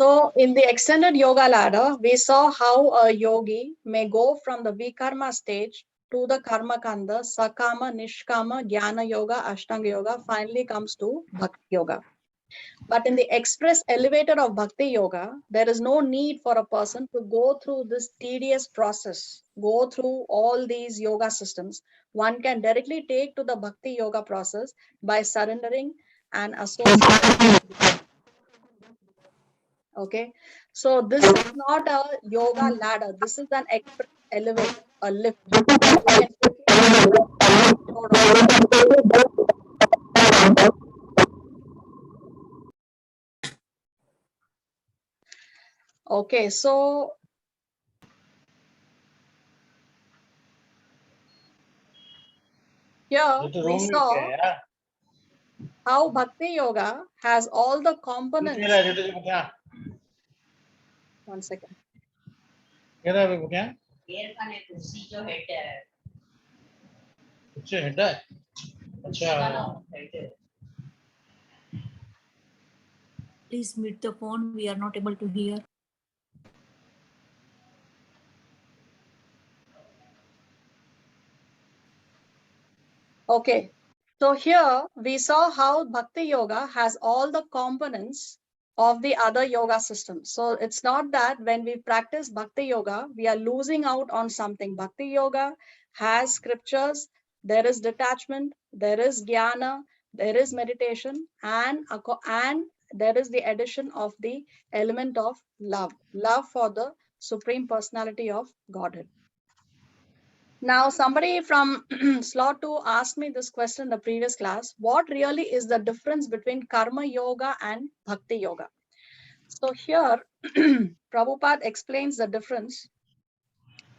So in the extended yoga ladder, we saw how a yogi may go from the Vikarma stage to the Karma Kanda, Sakama, Nishkama, Jnana Yoga, Ashtanga Yoga, finally comes to Bhakti Yoga. But in the express elevator of Bhakti Yoga, there is no need for a person to go through this tedious process, go through all these yoga systems. One can directly take to the Bhakti Yoga process by surrendering and associating. Okay, so this is not a yoga ladder. This is an express elevator, a lift. You can take it. Okay, so here we saw how Bhakti Yoga has all the components. One second. Please mute the phone. We are not able to hear. Okay, so here we saw how Bhakti Yoga has all the components of the other yoga systems. So it's not that when we practice Bhakti Yoga, we are losing out on something. Bhakti Yoga has scriptures, there is detachment, there is jnana, there is meditation, and there is the addition of the element of love for the Supreme Personality of Godhead. Now, somebody from slot 2 asked me this question in the previous class. What really is the difference between Karma Yoga and Bhakti Yoga? So here, Prabhupada explains the difference.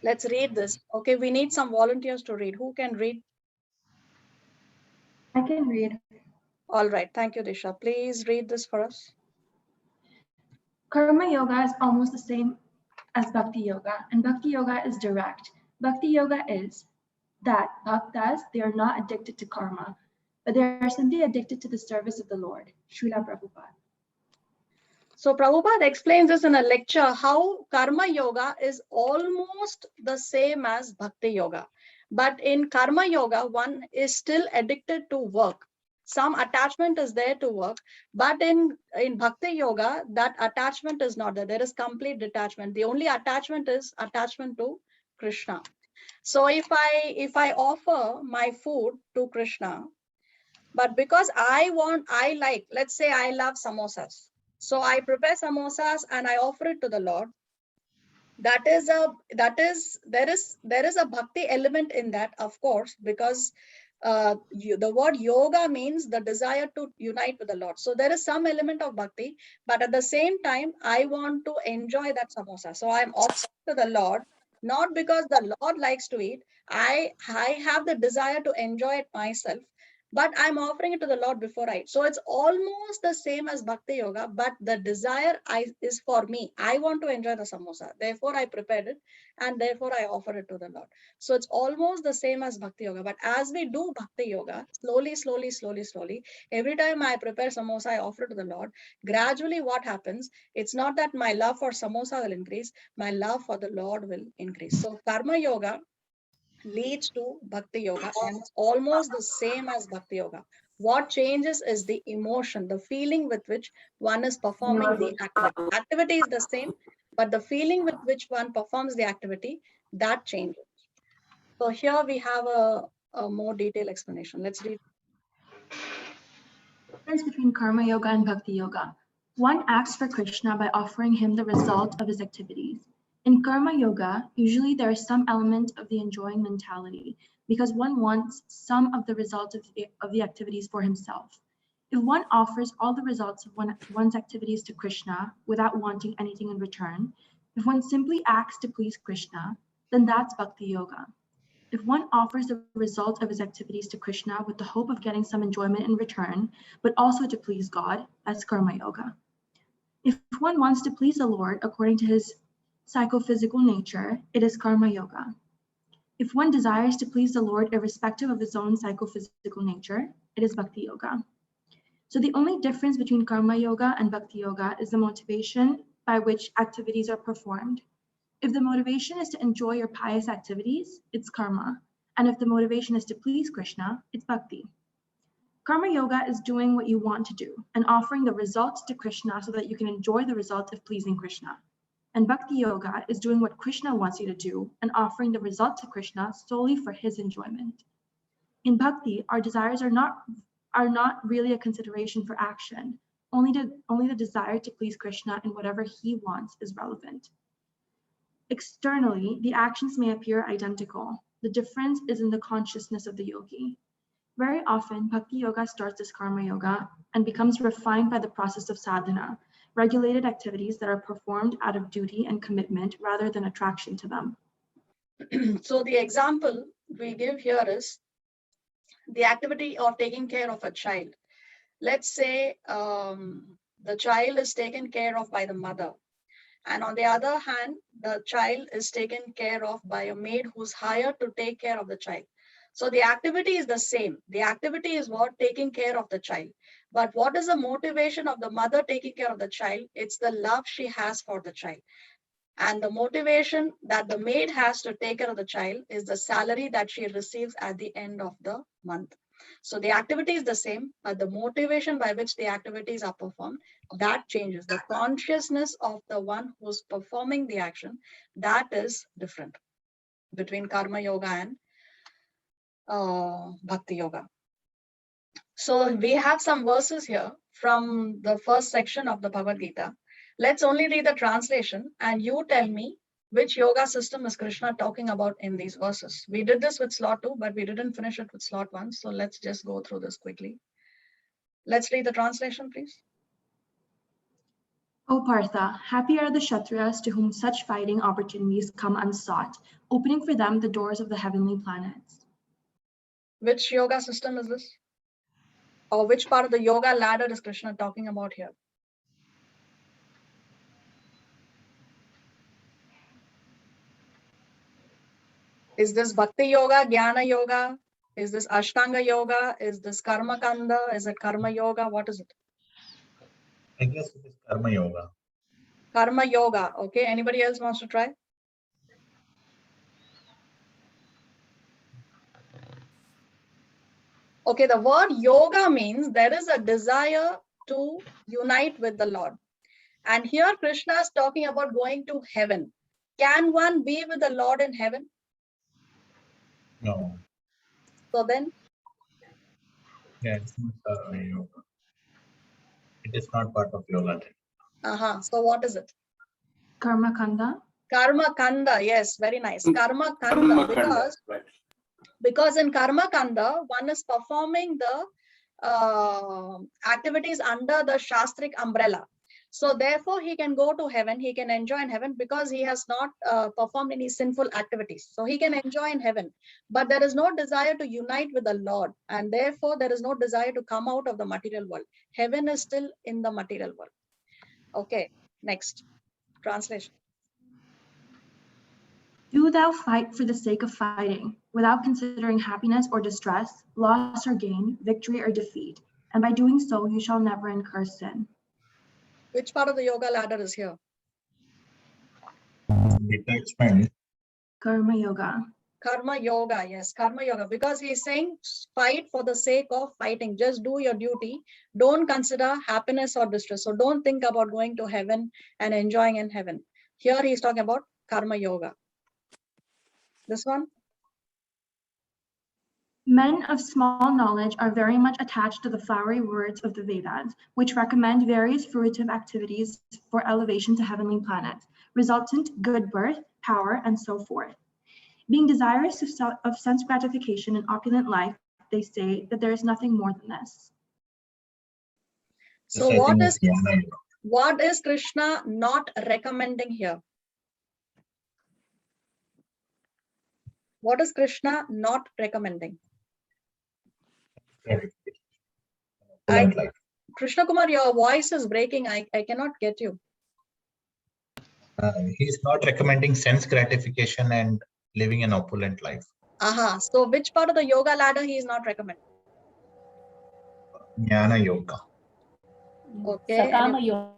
Let's read this. Okay, we need some volunteers to read. Who can read? I can read. All right, thank you, Disha. Please read this for us. Karma Yoga is almost the same as Bhakti Yoga, and Bhakti Yoga is direct. Bhakti Yoga is that bhaktas, they are not addicted to karma, but they are simply addicted to the service of the Lord. Srila Prabhupada. So Prabhupada explains this in a lecture, how Karma Yoga is almost the same as Bhakti Yoga. But in Karma Yoga, one is still addicted to work. Some attachment is there to work, but in Bhakti Yoga, that attachment is not there. There is complete detachment. The only attachment is attachment to Krishna. So if I offer my food to Krishna, but because let's say I love samosas. So I prepare samosas and I offer it to the Lord. There is a bhakti element in that, of course, because the word yoga means the desire to unite with the Lord. So there is some element of bhakti, but at the same time, I want to enjoy that samosa. So I'm offering to the Lord, not because the Lord likes to eat. I have the desire to enjoy it myself, but I'm offering it to the Lord before I eat. So it's almost the same as Bhakti Yoga, but the desire is for me. I want to enjoy the samosa. Therefore, I prepared it and therefore I offer it to the Lord. So it's almost the same as Bhakti Yoga. But as we do Bhakti Yoga, slowly, every time I prepare samosa, I offer it to the Lord. Gradually, what happens? It's not that my love for samosa will increase, my love for the Lord will increase. So Karma Yoga leads to Bhakti Yoga and it's almost the same as Bhakti Yoga. What changes is the emotion, the feeling with which one is performing the activity. Activity is the same, but the feeling with which one performs the activity, that changes. So here we have a more detailed explanation. Let's read. The difference between Karma Yoga and Bhakti Yoga. One acts for Krishna by offering him the result of his activities. In Karma Yoga, usually there is some element of the enjoying mentality because one wants some of the results of the activities for himself. If one offers all the results of one's activities to Krishna without wanting anything in return, if one simply acts to please Krishna, then that's Bhakti Yoga. If one offers the result of his activities to Krishna with the hope of getting some enjoyment in return, but also to please God, that's Karma Yoga. If one wants to please the Lord according to his psychophysical nature, it is Karma Yoga. If one desires to please the Lord irrespective of his own psychophysical nature, it is Bhakti Yoga. So the only difference between Karma Yoga and Bhakti Yoga is the motivation by which activities are performed. If the motivation is to enjoy your pious activities, it's karma. And if the motivation is to please Krishna, it's bhakti. Karma yoga is doing what you want to do and offering the results to Krishna so that you can enjoy the result of pleasing Krishna. And bhakti yoga is doing what Krishna wants you to do and offering the result to Krishna solely for his enjoyment. In bhakti, our desires are not really a consideration for action. Only the desire to please Krishna in whatever he wants is relevant. Externally, the actions may appear identical. The difference is in the consciousness of the yogi. Very often, bhakti yoga starts as karma yoga and becomes refined by the process of sadhana, regulated activities that are performed out of duty and commitment rather than attraction to them. So the example we give here is the activity of taking care of a child. Let's say the child is taken care of by the mother. And on the other hand, the child is taken care of by a maid who's hired to take care of the child. So the activity is the same. The activity is what? Taking care of the child. But what is the motivation of the mother taking care of the child? It's the love she has for the child. And the motivation that the maid has to take care of the child is the salary that she receives at the end of the month. So the activity is the same, but the motivation by which the activities are performed, that changes. The consciousness of the one who's performing the action, that is different between karma yoga and bhakti yoga. So we have some verses here from the first section of the Bhagavad Gita. Let's only read the translation and you tell me which yoga system is Krishna talking about in these verses. We did this with slot 2, but we didn't finish it with slot 1. So let's just go through this quickly. Let's read the translation, please. O Partha, happy are the Kshatriyas to whom such fighting opportunities come unsought, opening for them the doors of the heavenly planets. Which yoga system is this? Or which part of the yoga ladder is Krishna talking about here? Is this Bhakti Yoga, Jnana Yoga? Is this Ashtanga Yoga? Is this Karma Kanda? Is it Karma Yoga? What is it? I guess it is Karma Yoga. Karma Yoga. Okay. Anybody else wants to try? Okay. The word yoga means there is a desire to unite with the Lord. And here Krishna is talking about going to heaven. Can one be with the Lord in heaven? No. So then? Yeah, it's not Karma Yoga. It is not part of yoga. So what is it? Karma Kanda? Karma Kanda. Yes, very nice. Karma Kanda. Because in Karma Kanda, one is performing the activities under the Shastric umbrella. So therefore, he can go to heaven, he can enjoy in heaven because he has not performed any sinful activities. So he can enjoy in heaven, but there is no desire to unite with the Lord. And therefore, there is no desire to come out of the material world. Heaven is still in the material world. Okay, next. Translation. Do thou fight for the sake of fighting, without considering happiness or distress, loss or gain, victory or defeat. And by doing so, you shall never incur sin. Which part of the yoga ladder is here? Detachment. Karma Yoga. Karma Yoga, yes, Karma Yoga. Because he's saying fight for the sake of fighting. Just do your duty. Don't consider happiness or distress. So don't think about going to heaven and enjoying in heaven. Here he's talking about Karma Yoga. This one? Men of small knowledge are very much attached to the flowery words of the Vedas, which recommend various fruitive activities for elevation to heavenly planets, resultant good birth, power, and so forth. Being desirous of sense gratification and opulent life, they say that there is nothing more than this. So what is Krishna not recommending here? What is Krishna not recommending? Krishna Kumar, your voice is breaking. I cannot get you. He's not recommending sense gratification and living an opulent life. So which part of the yoga ladder he is not recommending? Jnana Yoga. Okay. Sakama Yoga.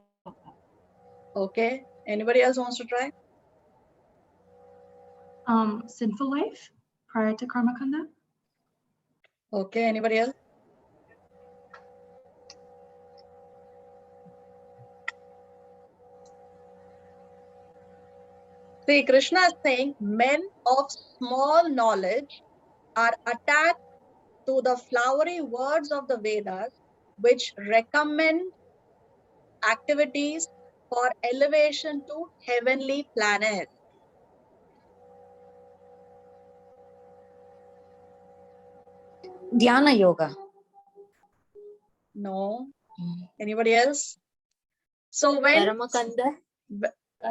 Okay. Anybody else wants to try? Sinful life prior to karma kanda. Okay. Anybody else? See, Krishna is saying men of small knowledge are attached to the flowery words of the Vedas, which recommend activities for elevation to heavenly planets. Dhyana Yoga. No. Anybody else? So when Karma Kanda.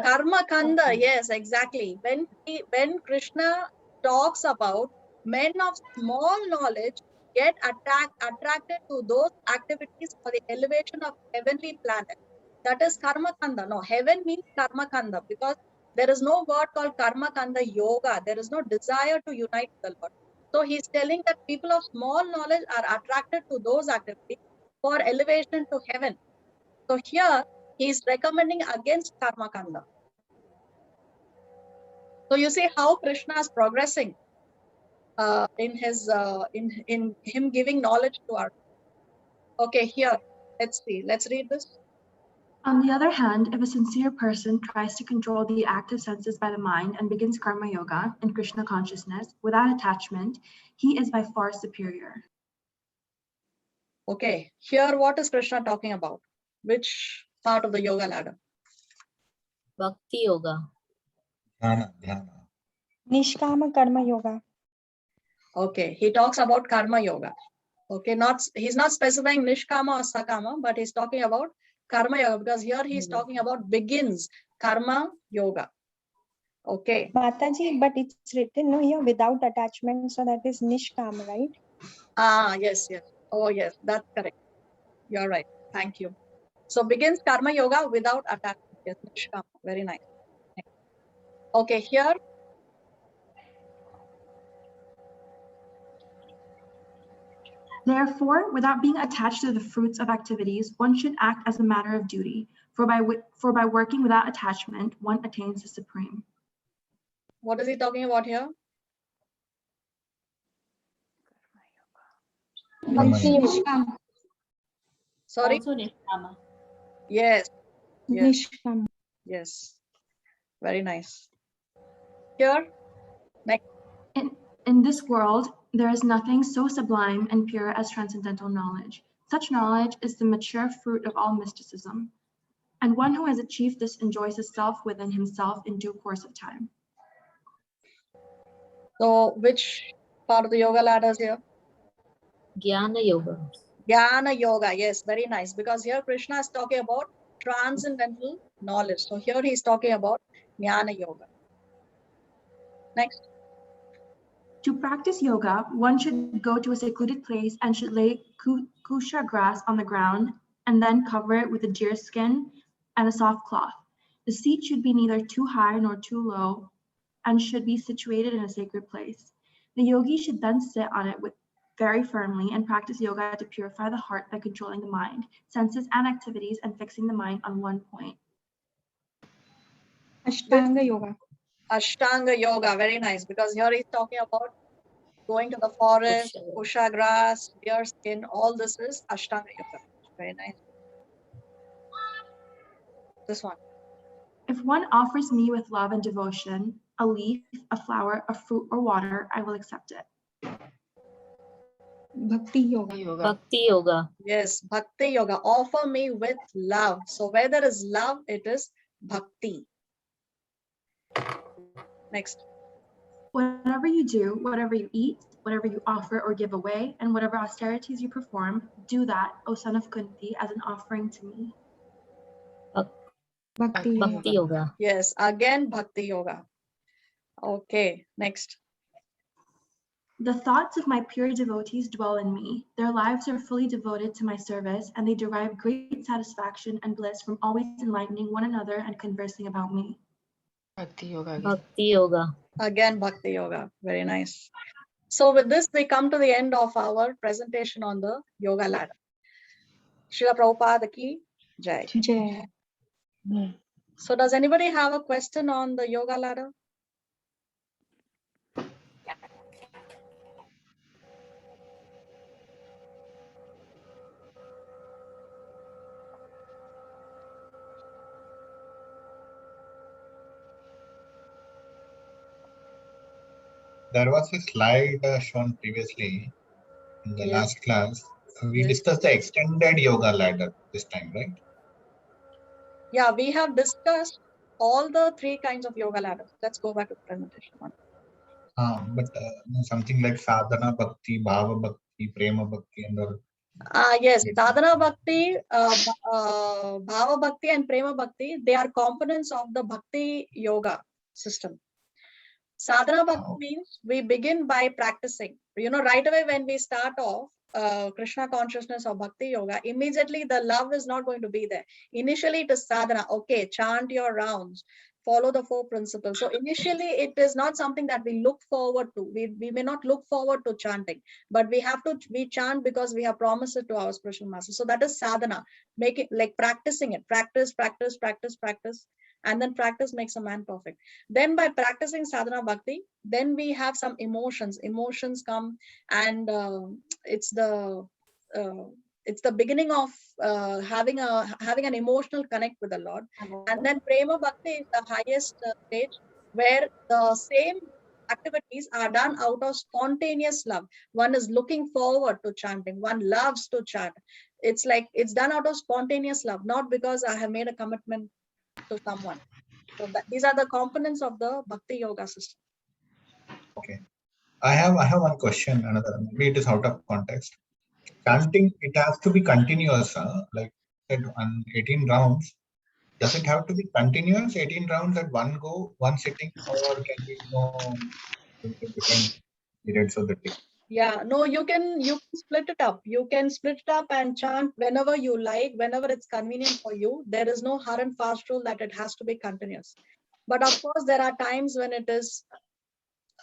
Karma Kanda, yes, exactly. When Krishna talks about men of small knowledge get attracted to those activities for the elevation of heavenly planet, that is Karma Kanda. No, heaven means Karma Kanda because there is no word called Karma Kanda Yoga. There is no desire to unite with the Lord. So he's telling that people of small knowledge are attracted to those activities for elevation to heaven. So here he is recommending against Karma Kanda. So you see how Krishna is progressing in him giving knowledge to our. Okay, here let's see. Let's read this. On the other hand, if a sincere person tries to control the active senses by the mind and begins karma yoga in Krishna consciousness without attachment, he is by far superior. Okay, here what is Krishna talking about? Which part of the yoga ladder? Bhakti-Yoga. Dhyana. Nishkama Karma Yoga. Okay, he talks about karma yoga. Okay, he's not specifying nishkama or sakama, but he's talking about karma yoga because here he's talking about begins karma yoga. Okay. Mataji, but it's written no here without attachment, so that is Nishkama, right? Ah, yes. Oh, yes, that's correct. You're right. Thank you. So begins karma yoga without attachment. Yes, nishkama. Very nice. Okay, here. Therefore, without being attached to the fruits of activities, one should act as a matter of duty, for by working without attachment, one attains the supreme. What is he talking about here? Nishkama. Sorry? Also Nishkama. Yes. Nishkama. Yes. Very nice. Here. Next. In this world, there is nothing so sublime and pure as transcendental knowledge. Such knowledge is the mature fruit of all mysticism. And one who has achieved this enjoys the self within himself in due course of time. So which part of the yoga ladder is here? Jnana Yoga. Jnana yoga. Yes, very nice. Because here Krishna is talking about transcendental knowledge. So here he's talking about Jnana yoga. Next. To practice yoga, one should go to a secluded place and should lay kusha grass on the ground and then cover it with a deer skin and a soft cloth. The seat should be neither too high nor too low and should be situated in a sacred place. The yogi should then sit on it very firmly and practice yoga to purify the heart by controlling the mind, senses, and activities and fixing the mind on one point. Ashtanga Yoga. Ashtanga yoga. Very nice. Because here he's talking about going to the forest, kusha grass, deer skin. All this is Ashtanga yoga. Very nice. This one. If one offers me with love and devotion, a leaf, a flower, a fruit, or water, I will accept it. Bhakti Yoga. Bhakti-Yoga. Yes, Bhakti Yoga. Offer me with love. So where there is love, it is Bhakti. Next. Whatever you do, whatever you eat, whatever you offer or give away, and whatever austerities you perform, do that, O son of Kunti, as an offering to me. Bhakti Yoga. Bhakti-Yoga. Yes, again Bhakti Yoga. Okay, next. The thoughts of my pure devotees dwell in me. Their lives are fully devoted to my service, and they derive great satisfaction and bliss from always enlightening one another and conversing about me. Bhakti-Yoga. Bhakti-Yoga. Again Bhakti Yoga. Very nice. So with this, we come to the end of our presentation on the yoga ladder. Srila Prabhupada ki Jai. Jai. So does anybody have a question on the yoga ladder? There was a slide shown previously in the Yes. last class. We Yes. discussed the extended yoga ladder this time, right? Yeah, we have discussed all the 3 kinds of yoga ladders. Let's go back to the presentation one. But something like sadhana bhakti, bhava bhakti, prema bhakti, and all. Yes, sadhana bhakti, bhava bhakti and prema bhakti, they are components of the bhakti yoga system. Sadhana bhakti means we begin by practicing. Right away when we start off Krishna consciousness or bhakti yoga, immediately the love is not going to be there. Initially it is sadhana. Okay, chant your rounds, follow the 4 principles. So initially it is not something that we look forward to. We may not look forward to chanting, but we chant because we have promised it to our spiritual master. So that is sadhana. Make it like practicing it. Practice. And then practice makes a man perfect. Then by practicing sadhana bhakti, then we have some emotions. Emotions come, and it's the beginning of having an emotional connect with the Lord. And then prema bhakti is the highest stage, where the same activities are done out of spontaneous love. One is looking forward to chanting. One loves to chant. It's like it's done out of spontaneous love, not because I have made a commitment to someone. So these are the components of the Bhakti Yoga system. Okay. I have one question, another, maybe it is out of context. Chanting, it has to be continuous, like said, 18 rounds. Does it have to be continuous, 18 rounds at one go, one sitting, or can we go different periods of the day? Yeah, no, you can split it up. You can split it up and chant whenever you like, whenever it's convenient for you. There is no hard and fast rule that it has to be continuous. But of course, there are times when it is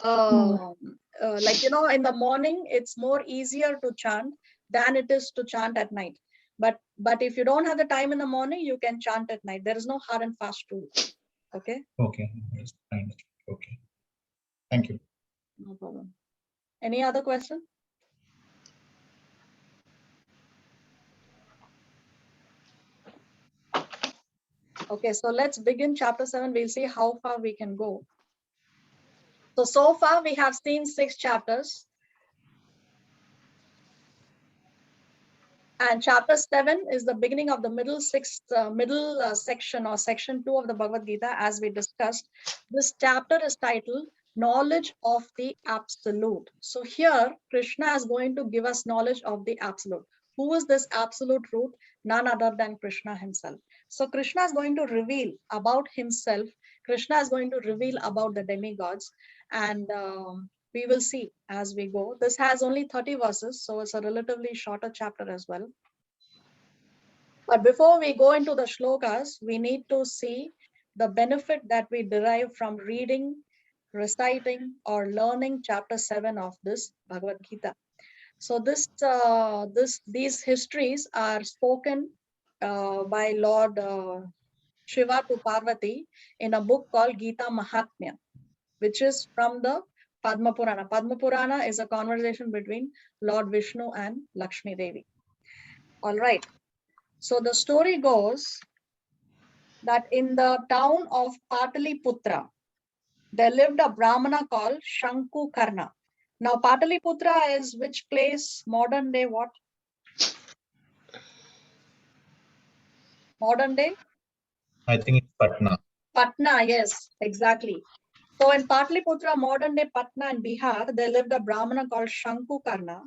like, in the morning, it's more easier to chant than it is to chant at night. But if you don't have the time in the morning, you can chant at night. There is no hard and fast rule. Okay. Okay. Yes, fine. Okay. Thank you. No problem. Any other question? Okay, so let's begin chapter 7. We'll see how far we can go. So far we have seen 6 chapters. And chapter 7 is the beginning of the middle section or section 2 of the Bhagavad Gita, as we discussed. This chapter is titled Knowledge of the Absolute. So here Krishna is going to give us knowledge of the Absolute. Who is this Absolute Truth? None other than Krishna himself. So Krishna is going to reveal about himself. Krishna is going to reveal about the demigods, and we will see as we go. This has only 30 verses, so it's a relatively shorter chapter as well. But before we go into the shlokas, we need to see the benefit that we derive from reading, reciting, or learning chapter 7 of this Bhagavad Gita. So these histories are spoken by Lord Shiva to Parvati in a book called Gita Mahatmya, which is from the Padma Purana. Padma Purana is a conversation between Lord Vishnu and Lakshmi Devi. All right. So the story goes that in the town of Pataliputra, there lived a Brahmana called Shanku Karna. Now Pataliputra is which place? Modern day what? Modern day? I think it's Patna. Patna, yes, exactly. So in Pataliputra, modern day Patna in Bihar, there lived a Brahmana called Shanku Karna.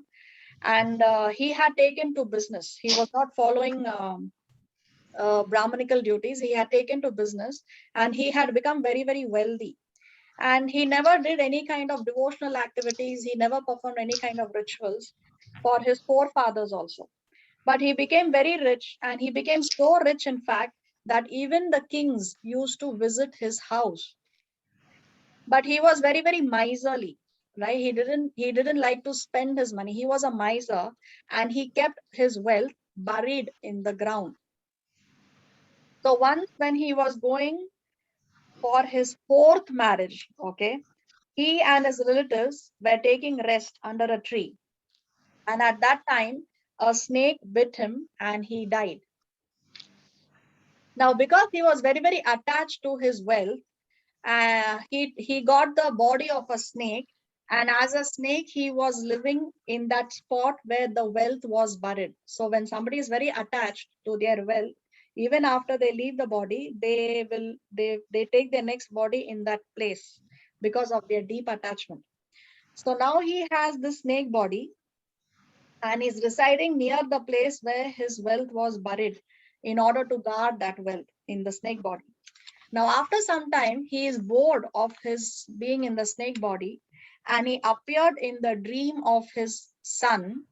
And he had taken to business. He was not following Brahmanical duties. He had taken to business, and he had become very, very wealthy. And he never did any kind of devotional activities. He never performed any kind of rituals for his forefathers also. But he became very rich, and he became so rich, in fact, that even the kings used to visit his house. But he was very, very miserly, right? He didn't like to spend his money. He was a miser, and he kept his wealth buried in the ground. So once when he was going for his fourth marriage, okay, he and his relatives were taking rest under a tree. And at that time, a snake bit him and he died. Now, because he was very, very attached to his wealth, he got the body of a snake, and as a snake he was living in that spot where the wealth was buried. So when somebody is very attached to their wealth, even after they leave the body, they take their next body in that place because of their deep attachment. So now he has this snake body and is residing near the place where his wealth was buried in order to guard that wealth in the snake body. Now, after some time, he is bored of his being in the snake body, and he appeared in the dream of his son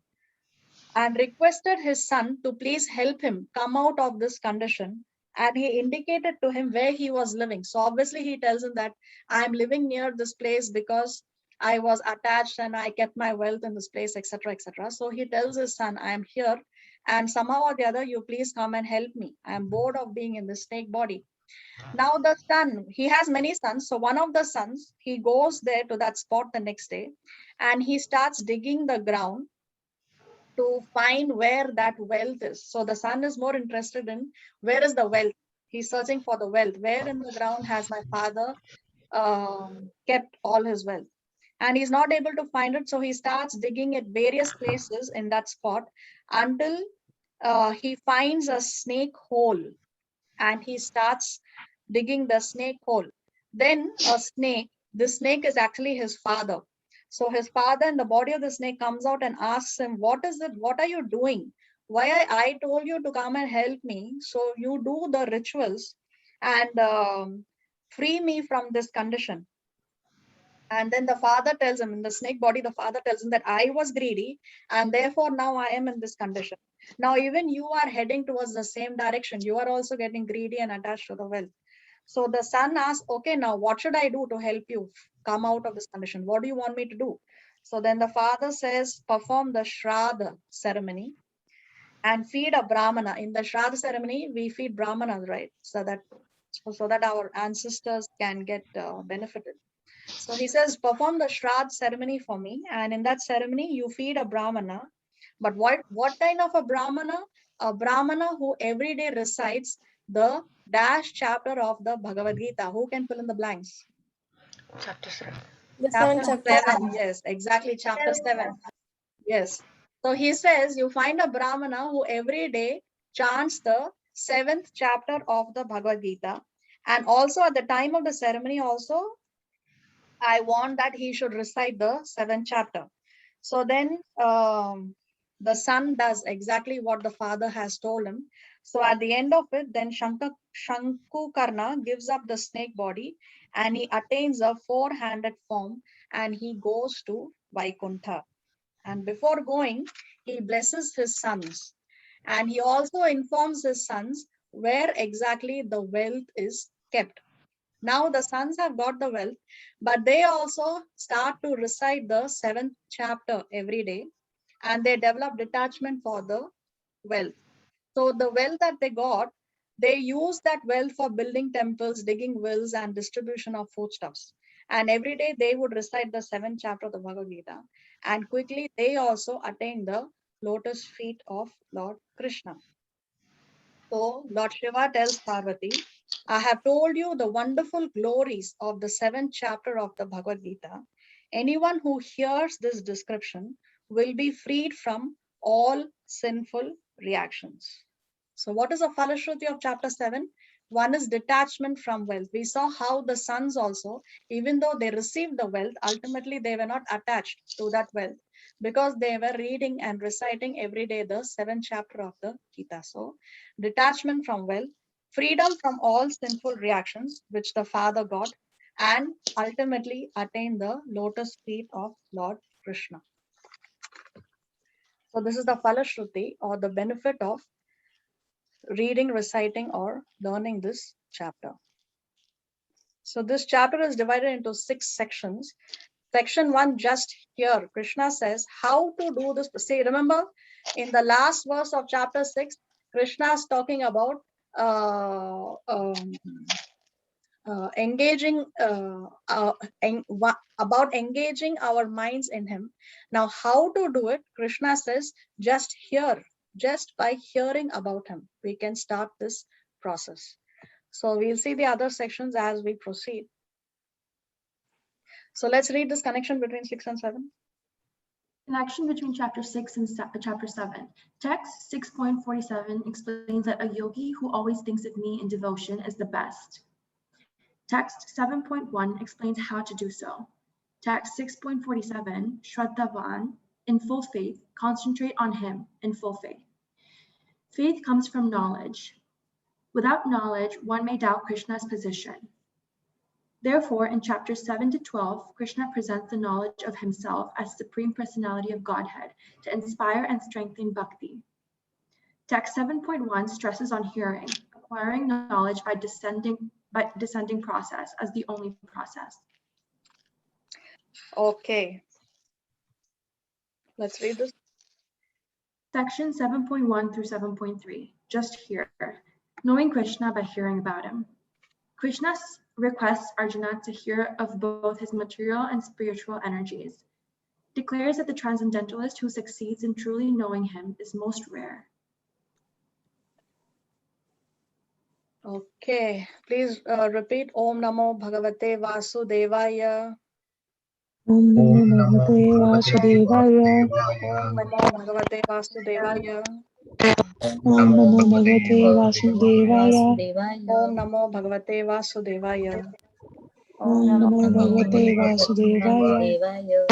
and requested his son to please help him come out of this condition. And he indicated to him where he was living. So obviously he tells him that I am living near this place because I was attached and I kept my wealth in this place, etc., etc. So he tells his son, I am here, and somehow or the other, you please come and help me. I am bored of being in the snake body. Now the son, he has many sons. So one of the sons, he goes there to that spot the next day and he starts digging the ground to find where that wealth is. So the son is more interested in where is the wealth. He's searching for the wealth. Where in the ground has my father kept all his wealth? And he's not able to find it. So he starts digging at various places in that spot until he finds a snake hole, and he starts digging the snake hole. Then a snake, this snake is actually his father. So his father in the body of the snake comes out and asks him, what is it? What are you doing? Why I told you to come and help me. So you do the rituals and free me from this condition. And then the father tells him, in the snake body, the father tells him that I was greedy and therefore now I am in this condition. Now, even you are heading towards the same direction. You are also getting greedy and attached to the wealth. So the son asks, okay, now what should I do to help you come out of this condition? What do you want me to do? So then the father says, perform the Shraddha ceremony and feed a Brahmana. In the Shraddha ceremony, we feed Brahmanas, right? So that our ancestors can get benefited. So he says, perform the Shraddha ceremony for me. And in that ceremony, you feed a Brahmana. But what kind of a Brahmana? A Brahmana who every day recites the dash chapter of the Bhagavad-Gita. Who can fill in the blanks? Chapter 7. Chapter 7. Yes, exactly. Chapter 7. Yes. So he says, you find a Brahmana who every day chants the 7th chapter of the Bhagavad-Gita. And also at the time of the ceremony also, I want that he should recite the 7th chapter. So then the son does exactly what the father has told him. So at the end of it, then Shankukarna gives up the snake body and he attains a 4-handed form and he goes to Vaikuntha. And before going, he blesses his sons. And he also informs his sons where exactly the wealth is kept. Now the sons have got the wealth, but they also start to recite the 7th chapter every day, and they develop detachment for the wealth. So the wealth that they got, they use that wealth for building temples, digging wells, and distribution of foodstuffs. And every day they would recite the 7th chapter of the Bhagavad Gita, and quickly they also attain the lotus feet of Lord Krishna. So Lord Shiva tells Parvati, I have told you the wonderful glories of the 7th chapter of the Bhagavad Gita. Anyone who hears this description will be freed from all sinful reactions. So what is the Falashruti of chapter 7? One is detachment from wealth. We saw how the sons also, even though they received the wealth, ultimately they were not attached to that wealth because they were reading and reciting every day the 7th chapter of the Gita. So detachment from wealth, freedom from all sinful reactions, which the father got, and ultimately attain the lotus feet of Lord Krishna. So this is the Falashruti, or the benefit of reading, reciting, or learning this chapter. So this chapter is divided into 6 sections. Section 1, just here, Krishna says how to do this. See, remember in the last verse of chapter 6, Krishna is talking about about engaging our minds in him. Now, how to do it? Krishna says, just hear, just by hearing about him, we can start this process. So we'll see the other sections as we proceed. So let's read this connection between 6 and 7. Connection between chapter 6 and chapter 7. Text 6.47 explains that a yogi who always thinks of me in devotion is the best. Text 7.1 explains how to do so. Text 6.47, Shraddhavan, in full faith, concentrate on him in full faith. Faith comes from knowledge. Without knowledge, one may doubt Krishna's position. Therefore, in chapters 7 to 12, Krishna presents the knowledge of himself as Supreme Personality of Godhead to inspire and strengthen bhakti. Text 7.1 stresses on hearing, acquiring knowledge by descending process as the only process. Okay. Let's read this. Section 7.1 through 7.3, just hear, knowing Krishna by hearing about him. Krishna requests Arjuna to hear of both his material and spiritual energies, declares that the transcendentalist who succeeds in truly knowing him is most rare. Okay, please repeat Om Namo Bhagavate Vasudevaya. Om Namo Bhagavate Vasudevaya. Om Namo Bhagavate Vasudevaya. Om Namo Bhagavate Vasudevaya. Om Namo Bhagavate Vasudevaya. Om Namo Bhagavate Vasudevaya.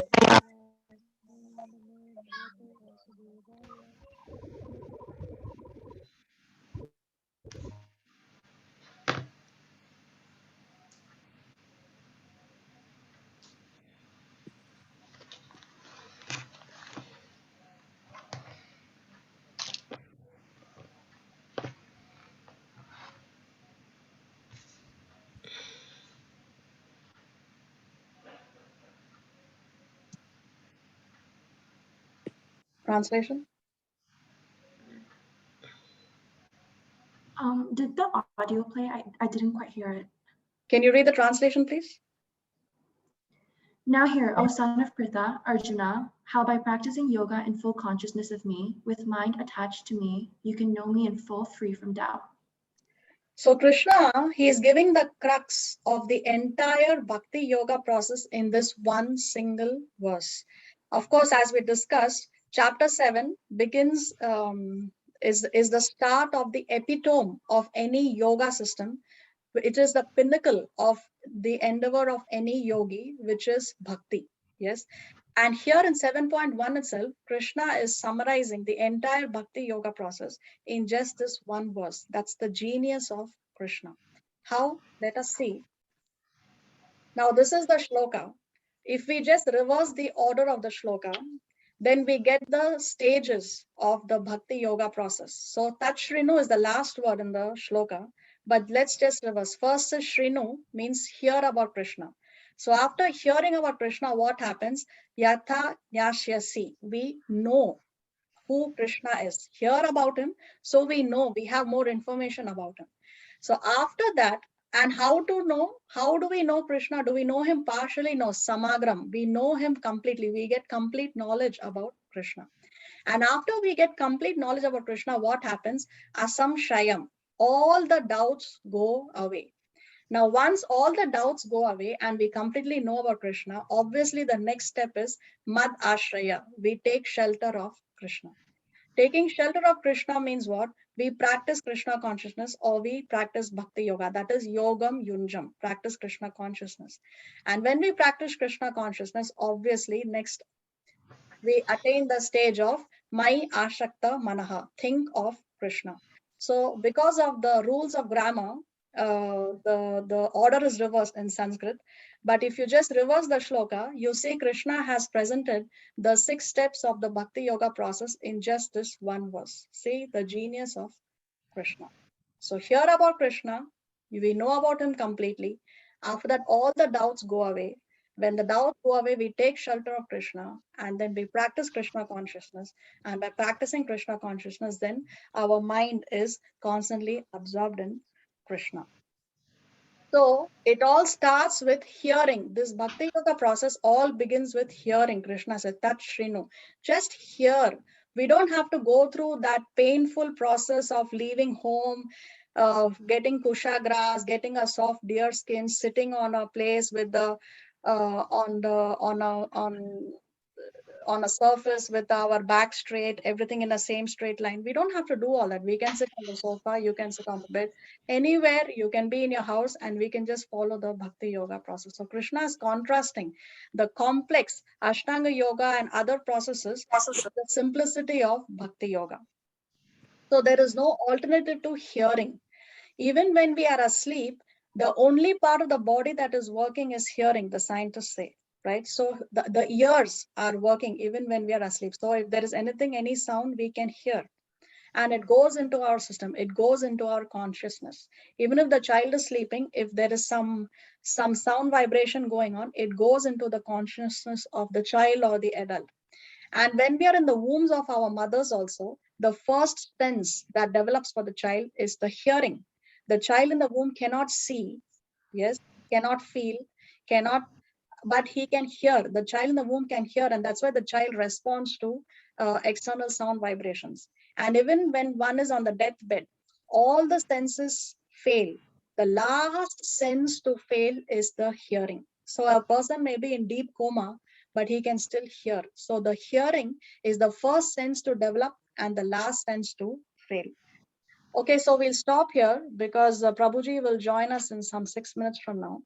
Translation. Did the audio play? I didn't quite hear it. Can you read the translation, please? Now hear, O son of Pritha, Arjuna, how by practicing yoga in full consciousness of me, with mind attached to me, you can know me in full, free from doubt. So Krishna, he is giving the crux of the entire Bhakti Yoga process in this one single verse. Of course, as we discussed, chapter 7 begins, is the start of the epitome of any yoga system. It is the pinnacle of the endeavor of any yogi, which is bhakti. Yes. And here in 7.1 itself, Krishna is summarizing the entire Bhakti Yoga process in just this one verse. That's the genius of Krishna. How? Let us see. Now, this is the shloka. If we just reverse the order of the shloka, then we get the stages of the Bhakti Yoga process. So, Tat Shrinu is the last word in the shloka, but let's just reverse. First is Shrinu, means hear about Krishna. So after hearing about Krishna, what happens? Yatha Nyashyasi. We know who Krishna is. Hear about him. So we know, we have more information about him. So after that, and how to know? How do we know Krishna? Do we know him partially? No, Samagram. We know him completely. We get complete knowledge about Krishna. And after we get complete knowledge about Krishna, what happens? Asam Shayam. All the doubts go away. Now, once all the doubts go away and we completely know about Krishna, obviously the next step is Mad Ashraya. We take shelter of Krishna. Taking shelter of Krishna means what? We practice Krishna consciousness or we practice Bhakti Yoga. That is Yogam Yunjam, practice Krishna consciousness. And when we practice Krishna consciousness, obviously next we attain the stage of Mai Ashakta Manaha, think of Krishna. So because of the rules of grammar, the order is reversed in Sanskrit. But if you just reverse the shloka, you see Krishna has presented the 6 steps of the Bhakti Yoga process in just this one verse. See the genius of Krishna. So hear about Krishna, we know about him completely. After that, all the doubts go away. When the doubts go away, we take shelter of Krishna, and then we practice Krishna consciousness. And by practicing Krishna consciousness, then our mind is constantly absorbed in Krishna. So it all starts with hearing. This Bhakti Yoga process all begins with hearing. Krishna said, Tat Shrinu. Just hear. We don't have to go through that painful process of leaving home, getting kusha grass, getting a soft deer skin, sitting on a place with the on a surface with our back straight, everything in the same straight line. We don't have to do all that. We can sit on the sofa, you can sit on the bed, anywhere you can be in your house, and we can just follow the Bhakti Yoga process. So Krishna is contrasting the complex Ashtanga Yoga and other processes with the simplicity of Bhakti Yoga. So there is no alternative to hearing. Even when we are asleep, the only part of the body that is working is hearing, the scientists say, right? So the ears are working even when we are asleep. So if there is anything, any sound, we can hear. And it goes into our system, it goes into our consciousness. Even if the child is sleeping, if there is some sound vibration going on, it goes into the consciousness of the child or the adult. And when we are in the wombs of our mothers also, the first sense that develops for the child is the hearing. The child in the womb cannot see, yes, cannot feel, cannot, but he can hear. The child in the womb can hear, and that's why the child responds to external sound vibrations. And even when one is on the deathbed, all the senses fail. The last sense to fail is the hearing. So a person may be in deep coma, but he can still hear. So the hearing is the first sense to develop and the last sense to fail. Okay, so we'll stop here because Prabhuji will join us in some 6 minutes from now.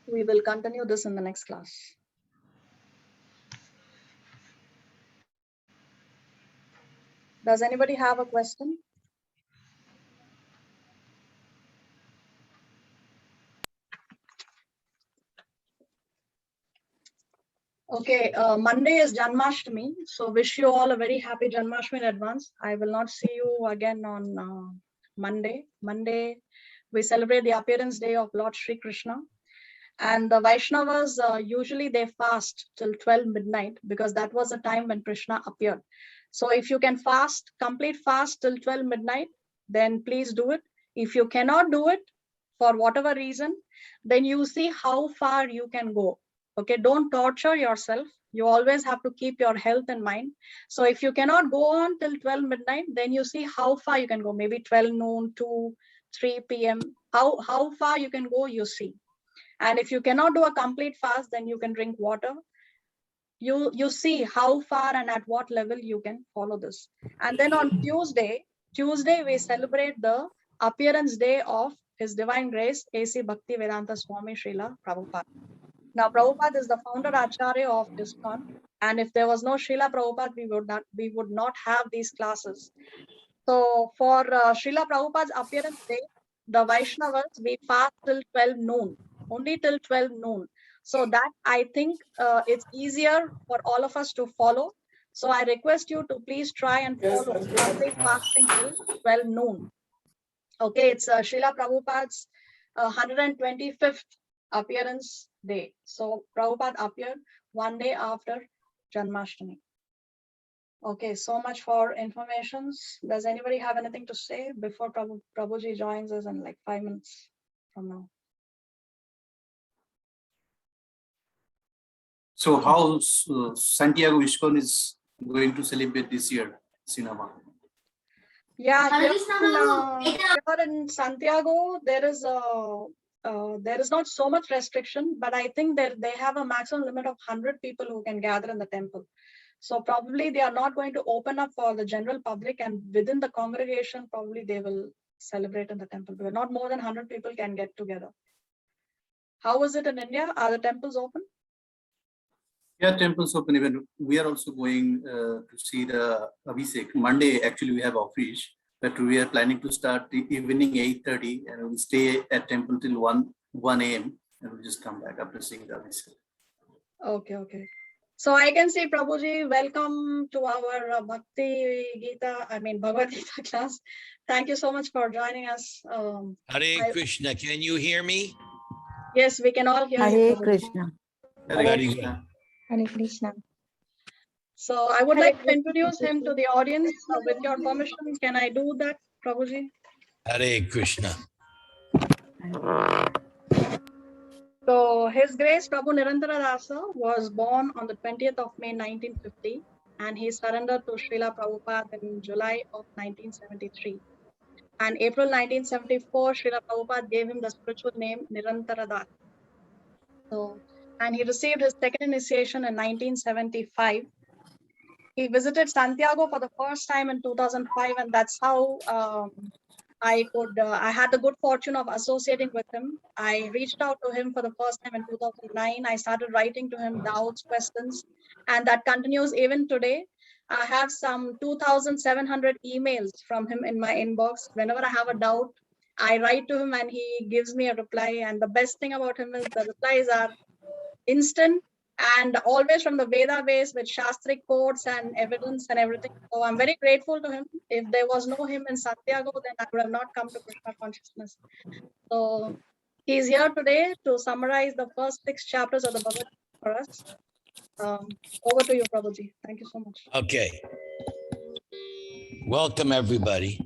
We will continue this in the next class. Does anybody have a question? Okay, Monday is Janmashtami, so wish you all a very happy Janmashtami in advance. I will not see you again on Monday. Monday, we celebrate the appearance day of Lord Sri Krishna. And the Vaishnavas, usually they fast till 12 midnight because that was the time when Krishna appeared. So if you can fast, complete fast till 12 midnight, then please do it. If you cannot do it for whatever reason, then you see how far you can go. Okay, don't torture yourself. You always have to keep your health in mind. So if you cannot go on till 12 midnight, then you see how far you can go. Maybe 12 noon, 2, 3 p.m. How far you can go, you see. And if you cannot do a complete fast, then you can drink water. You see how far and at what level you can follow this. And then on Tuesday we celebrate the appearance day of His Divine Grace, A.C. Bhakti-Vedanta Swami Srila Prabhupada. Now, Prabhupada is the founder Acharya of ISKCON. And if there was no Srila Prabhupada, we would not have these classes. So for Srila Prabhupada's appearance day, the Vaishnavas, we fast till 12 noon, only till 12 noon. So that I think it's easier for all of us to follow. So I request you to please try and follow complete fasting till 12 noon. Okay, it's Srila Prabhupada's 125th appearance day. So Prabhupada appeared one day after Janmashtami. Okay, so much for informations. Does anybody have anything to say before Prabhuji joins us in like 5 minutes from now? So how Santiago ISKCON is going to celebrate this year, cinema? Yeah, here in Santiago, there is not so much restriction, but I think they have a maximum limit of 100 people who can gather in the temple. So probably they are not going to open up for the general public, and within the congregation, probably they will celebrate in the temple. But not more than 100 people can get together. How is it in India? Are the temples open? Yeah, temples open. Even we are also going to see the Abhishek. Monday, actually, we have office, but we are planning to start the evening 8:30, and we'll stay at temple till 1 a.m. and we'll just come back after seeing the Abhishek. Okay. So I can say, Prabhuji, welcome to our Bhagavad Gita class. Thank you so much for joining us. Hare Krishna, can you hear me? Yes, we can all hear you. Hare Prabhuji. Krishna. Very good. Hare Krishna. So I would like to introduce him to the audience. With your permission, can I do that, Prabhuji? Hare Krishna. So His Grace Prabhu Nirantara Dasa was born on the 20th of May 1950, and he surrendered to Srila Prabhupada in July of 1973. And April 1974, Srila Prabhupada gave him the spiritual name Nirantara Dasa. So, and he received his second initiation in 1975. He visited Santiago for the first time in 2005, and that's how I had the good fortune of associating with him. I reached out to him for the first time in 2009. I started writing to him doubts, questions, and that continues even today. I have some 2,700 emails from him in my inbox. Whenever I have a doubt, I write to him and he gives me a reply. And the best thing about him is the replies are instant and always from the Veda base with Shastric quotes and evidence and everything. So I'm very grateful to him. If there was no him in Santiago, then I would have not come to Krishna Consciousness. So he's here today to summarize the first 6 chapters of the Bhagavad-Gita for us. Over to you, Prabhuji. Thank you so much. Okay. Welcome, everybody.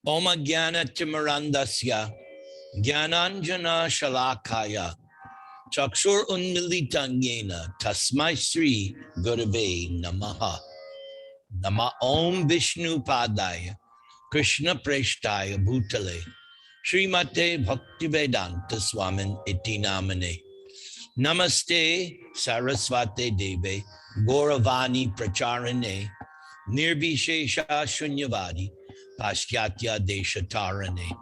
Om Jnana Timirandasya Jnananjana Shalakaya Chakshur Unmilitan Yena Tasmai Sri Gurave Namaha Nama Om Vishnu Padaya Krishna Preshtaya Bhutale Srimate Bhaktivedanta Swamin Iti Namane Namaste Sarasvate Deve Gauravani Pracharane Nirvishesha Shunyavadi Paschatya Deshatarane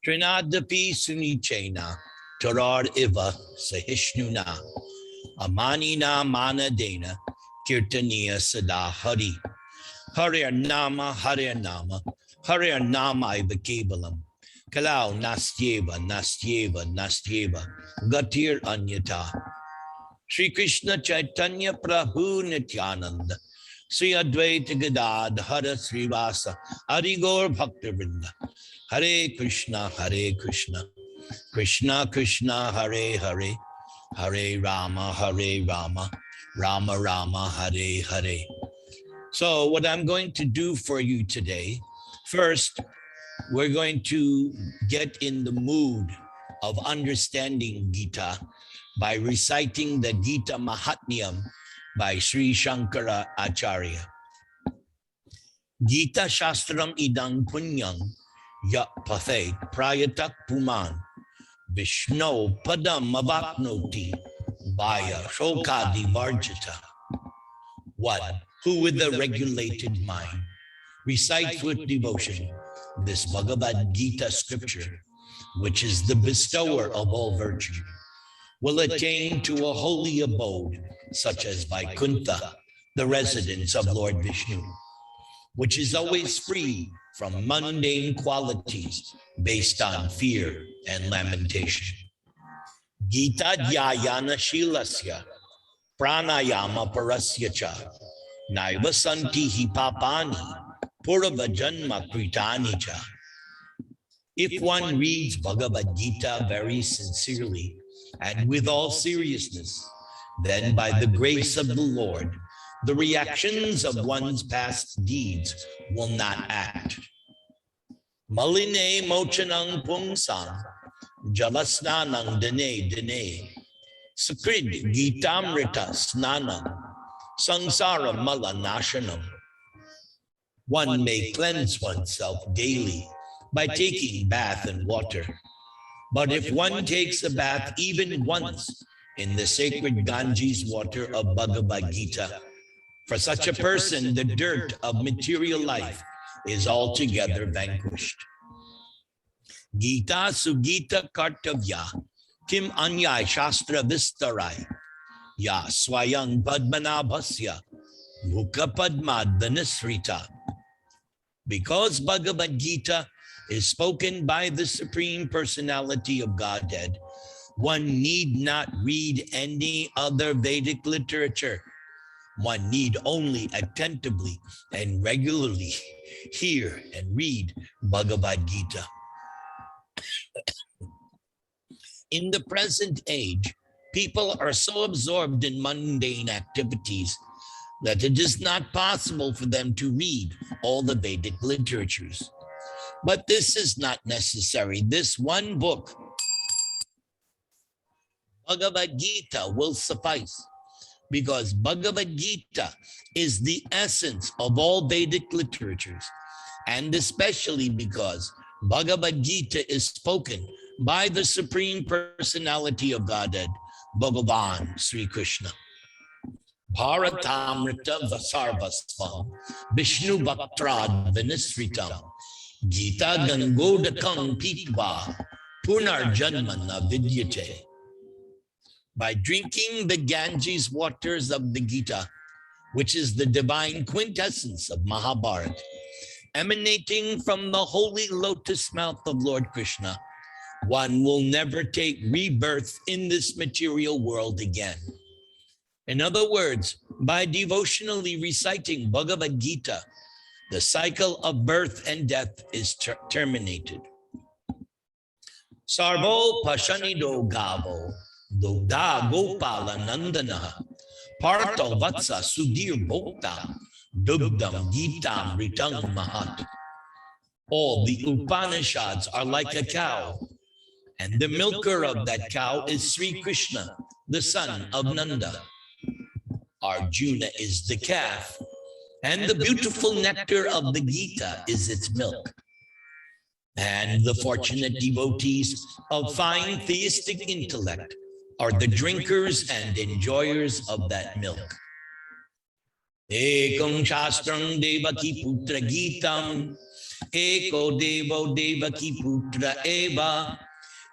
Trinadapi Sunichena Tarar Iva Sahishnuna Amanina Manadena Kirtaniya Sada Hari Harir Nama Harir Nama Harir Nama Iva Kevalam Kalau Nastyeva Nastyeva Nastyeva Gatir Anyata Sri Krishna Chaitanya Prabhu Nityananda Sri Advaita Gadadhara Srivasa Arigor Bhaktivinoda Hare Krishna Krishna Krishna Hare Hare Hare Rama Rama Rama Hare Hare. So what I'm going to do for you today, first we're going to get in the mood of understanding Gita by reciting the Gita Mahatmyam by Sri Shankara Acharya. Gita Shastram idang punyang ya pathet prayatak puman Vishno padam avapnoti vaya shokadi varjita. One who with a regulated mind recites with devotion this Bhagavad Gita scripture, which is the bestower of all virtue, will attain to a holy abode such as Vaikuntha, the residence of Lord Vishnu, which is always free from mundane qualities based on fear and lamentation. Gita dhyayana shilasya pranayama parasya cha naiva santi hi papani purva janma kritani cha. If one reads Bhagavad Gita very sincerely and with all seriousness, then by the grace of the Lord, the reactions of one's past deeds will not act. Maline mochanang pungsang jalasnanang dene dene sakrid gitamrita snanam sangsara mala nashanam. One may cleanse oneself daily by taking bath and water. But if one takes a bath even once in the sacred Ganges water of Bhagavad Gita, for such a person, the dirt of material life is altogether vanquished. Gita sugita kartavya kim anyay shastra vistarai ya swayang padmanabhasya mukha padmad vanisrita. Because Bhagavad Gita is spoken by the Supreme Personality of Godhead, one need not read any other Vedic literature. One need only attentively and regularly hear and read Bhagavad Gita. In the present age, people are so absorbed in mundane activities that it is not possible for them to read all the Vedic literatures. But this is not necessary. This one book, Bhagavad Gita, will suffice, because Bhagavad Gita is the essence of all Vedic literatures, and especially because Bhagavad Gita is spoken by the Supreme Personality of Godhead, Bhagavan Sri Krishna. Bharatamrita Vasarvasvam Vishnu Bhaktrad Vinisritam Gita Gangodakam Pitva Punarjanmana Vidyate. By drinking the Ganges waters of the Gita, which is the divine quintessence of Mahabharata, emanating from the holy lotus mouth of Lord Krishna, one will never take rebirth in this material world again. In other words, by devotionally reciting Bhagavad Gita, the cycle of birth and death is terminated. Sarvo Pashanido Gavo Dogda Gopala Nandana Parto Vatsa Sudhir Bhokta Dugdam Gitam Ritang Mahat. All the Upanishads are like a cow, and the milker of that cow is Sri Krishna, the son of Nanda. Arjuna is the calf, and the beautiful nectar of the Gita is its milk. And the fortunate devotees of fine theistic intellect are the drinkers and enjoyers of that milk. Ekam Shastram Devaki Putra Gitam, Eko Devo Devaki Putra Eva,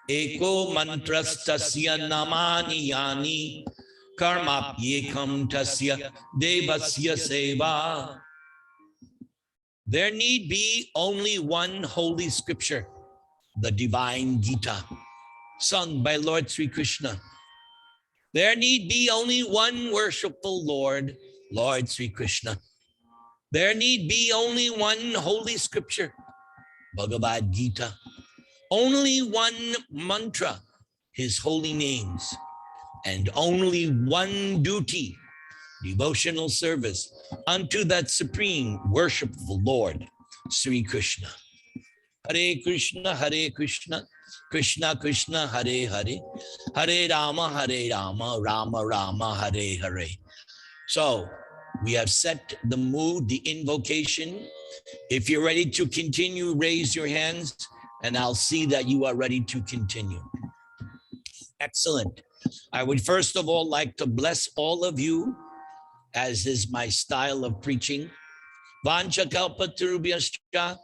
Eko Mantrastasya Namani Yani, Karmapyekam Tasya Devasya Seva. There need be only one holy scripture, the divine Gita, sung by Lord Sri Krishna. There need be only one worshipful Lord, Lord Sri Krishna. There need be only one holy scripture, Bhagavad Gita. Only one mantra, his holy names, and only one duty, devotional service unto that supreme worshipful Lord, Sri Krishna. Hare Krishna, Krishna Krishna, Hare Hare, Hare Rama, Rama Rama, Hare Hare. So we have set the mood, the invocation. If you're ready to continue, raise your hands, and I'll see that you are ready to continue. Excellent. I would first of all like to bless all of you, as is my style of preaching. Vancha kalpatarubhyascha,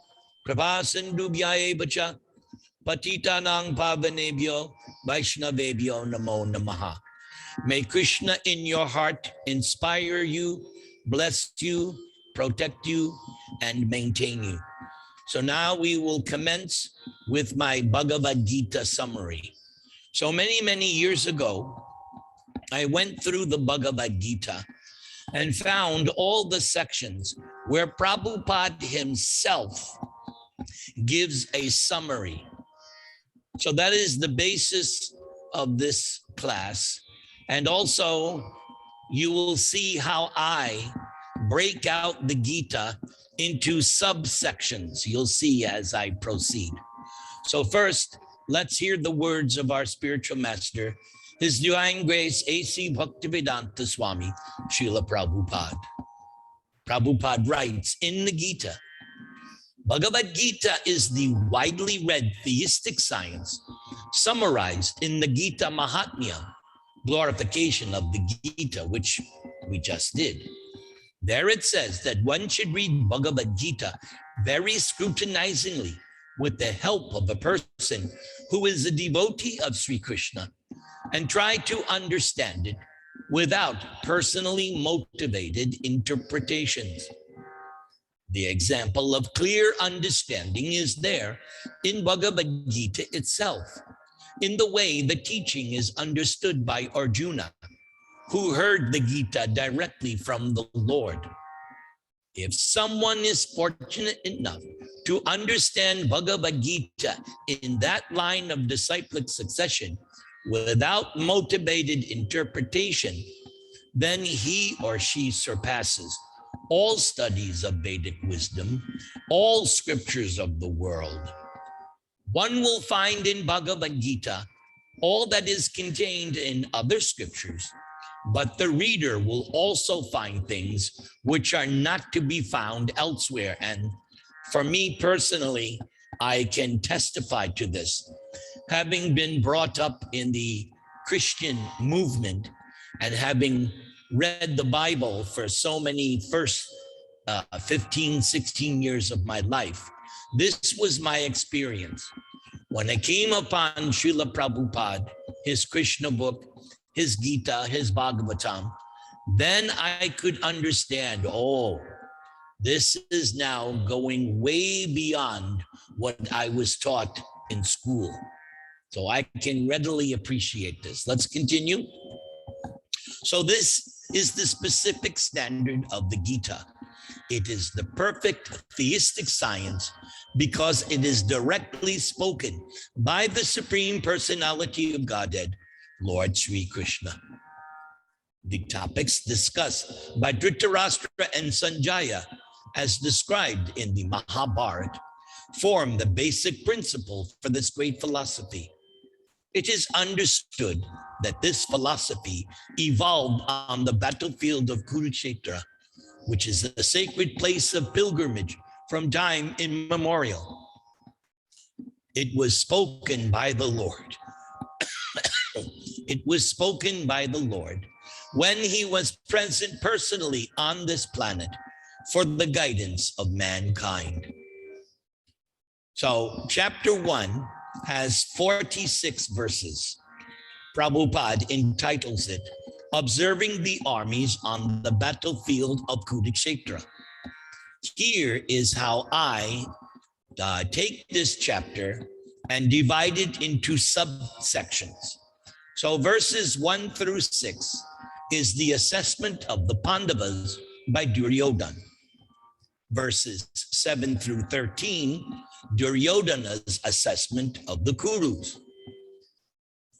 kripasindubhya evacha, patitanang pavanebhyo, vaishnavebhyo namo namaha. May Krishna in your heart inspire you, bless you, protect you, and maintain you. So now we will commence with my Bhagavad Gita summary. So many years ago, I went through the Bhagavad Gita and found all the sections where Prabhupada himself gives a summary. So that is the basis of this class. And also, you will see how I break out the Gita into subsections. You'll see as I proceed. So first, let's hear the words of our spiritual master, His Divine Grace A.C. Bhaktivedanta Swami, Srila Prabhupada. Prabhupada writes in the Gita, Bhagavad Gita is the widely read theistic science summarized in the Gita Mahatmya, glorification of the Gita, which we just did. There it says that one should read Bhagavad Gita very scrutinizingly with the help of a person who is a devotee of Sri Krishna and try to understand it without personally motivated interpretations. The example of clear understanding is there in Bhagavad Gita itself, in the way the teaching is understood by Arjuna, who heard the Gita directly from the Lord. If someone is fortunate enough to understand Bhagavad Gita in that line of disciplic succession without motivated interpretation, then he or she surpasses all studies of Vedic wisdom, all scriptures of the world. One will find in Bhagavad Gita all that is contained in other scriptures, but the reader will also find things which are not to be found elsewhere. And for me personally, I can testify to this. Having been brought up in the Christian movement and having read the Bible for so many first 15, 16 years of my life, this was my experience. When I came upon Srila Prabhupada, his Krishna book, his Gita, his Bhagavatam, then I could understand, oh, this is now going way beyond what I was taught in school. So I can readily appreciate this. Let's continue. So this is the specific standard of the Gita. It is the perfect theistic science because it is directly spoken by the Supreme Personality of Godhead, Lord Sri Krishna. The topics discussed by Dhritarashtra and Sanjaya, as described in the Mahabharata, form the basic principle for this great philosophy. It is understood that this philosophy evolved on the battlefield of Kurukshetra, which is a sacred place of pilgrimage from time immemorial. It was spoken by the Lord. It was spoken by the Lord when he was present personally on this planet for the guidance of mankind. So chapter 1 has 46 verses. Prabhupada entitles it, Observing the Armies on the Battlefield of Kurukshetra. Here is how I take this chapter and divide it into subsections. So verses 1 through 6 is the assessment of the Pandavas by Duryodhana. Verses 7 through 13, Duryodhana's assessment of the Kurus.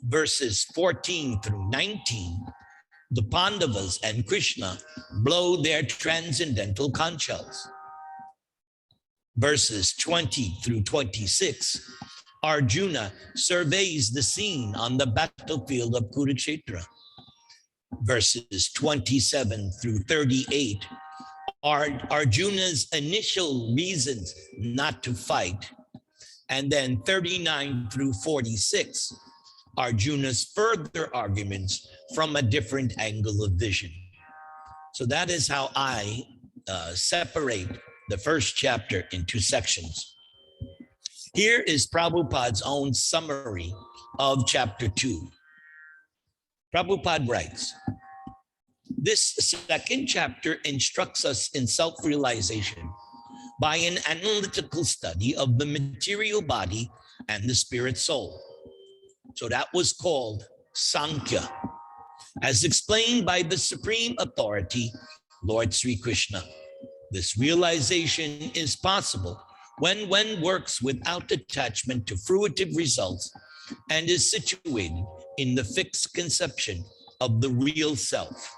Verses 14 through 19, the Pandavas and Krishna blow their transcendental conch shells. Verses 20 through 26, Arjuna surveys the scene on the battlefield of Kurukshetra. Verses 27 through 38 are Arjuna's initial reasons not to fight. And then 39 through 46, Arjuna's further arguments from a different angle of vision. So that is how I separate the first chapter into sections. Here is Prabhupada's own summary of chapter 2. Prabhupada writes, this second chapter instructs us in self-realization by an analytical study of the material body and the spirit soul. So that was called Sankhya, as explained by the supreme authority, Lord Sri Krishna. This realization is possible when one works without attachment to fruitive results and is situated in the fixed conception of the real self.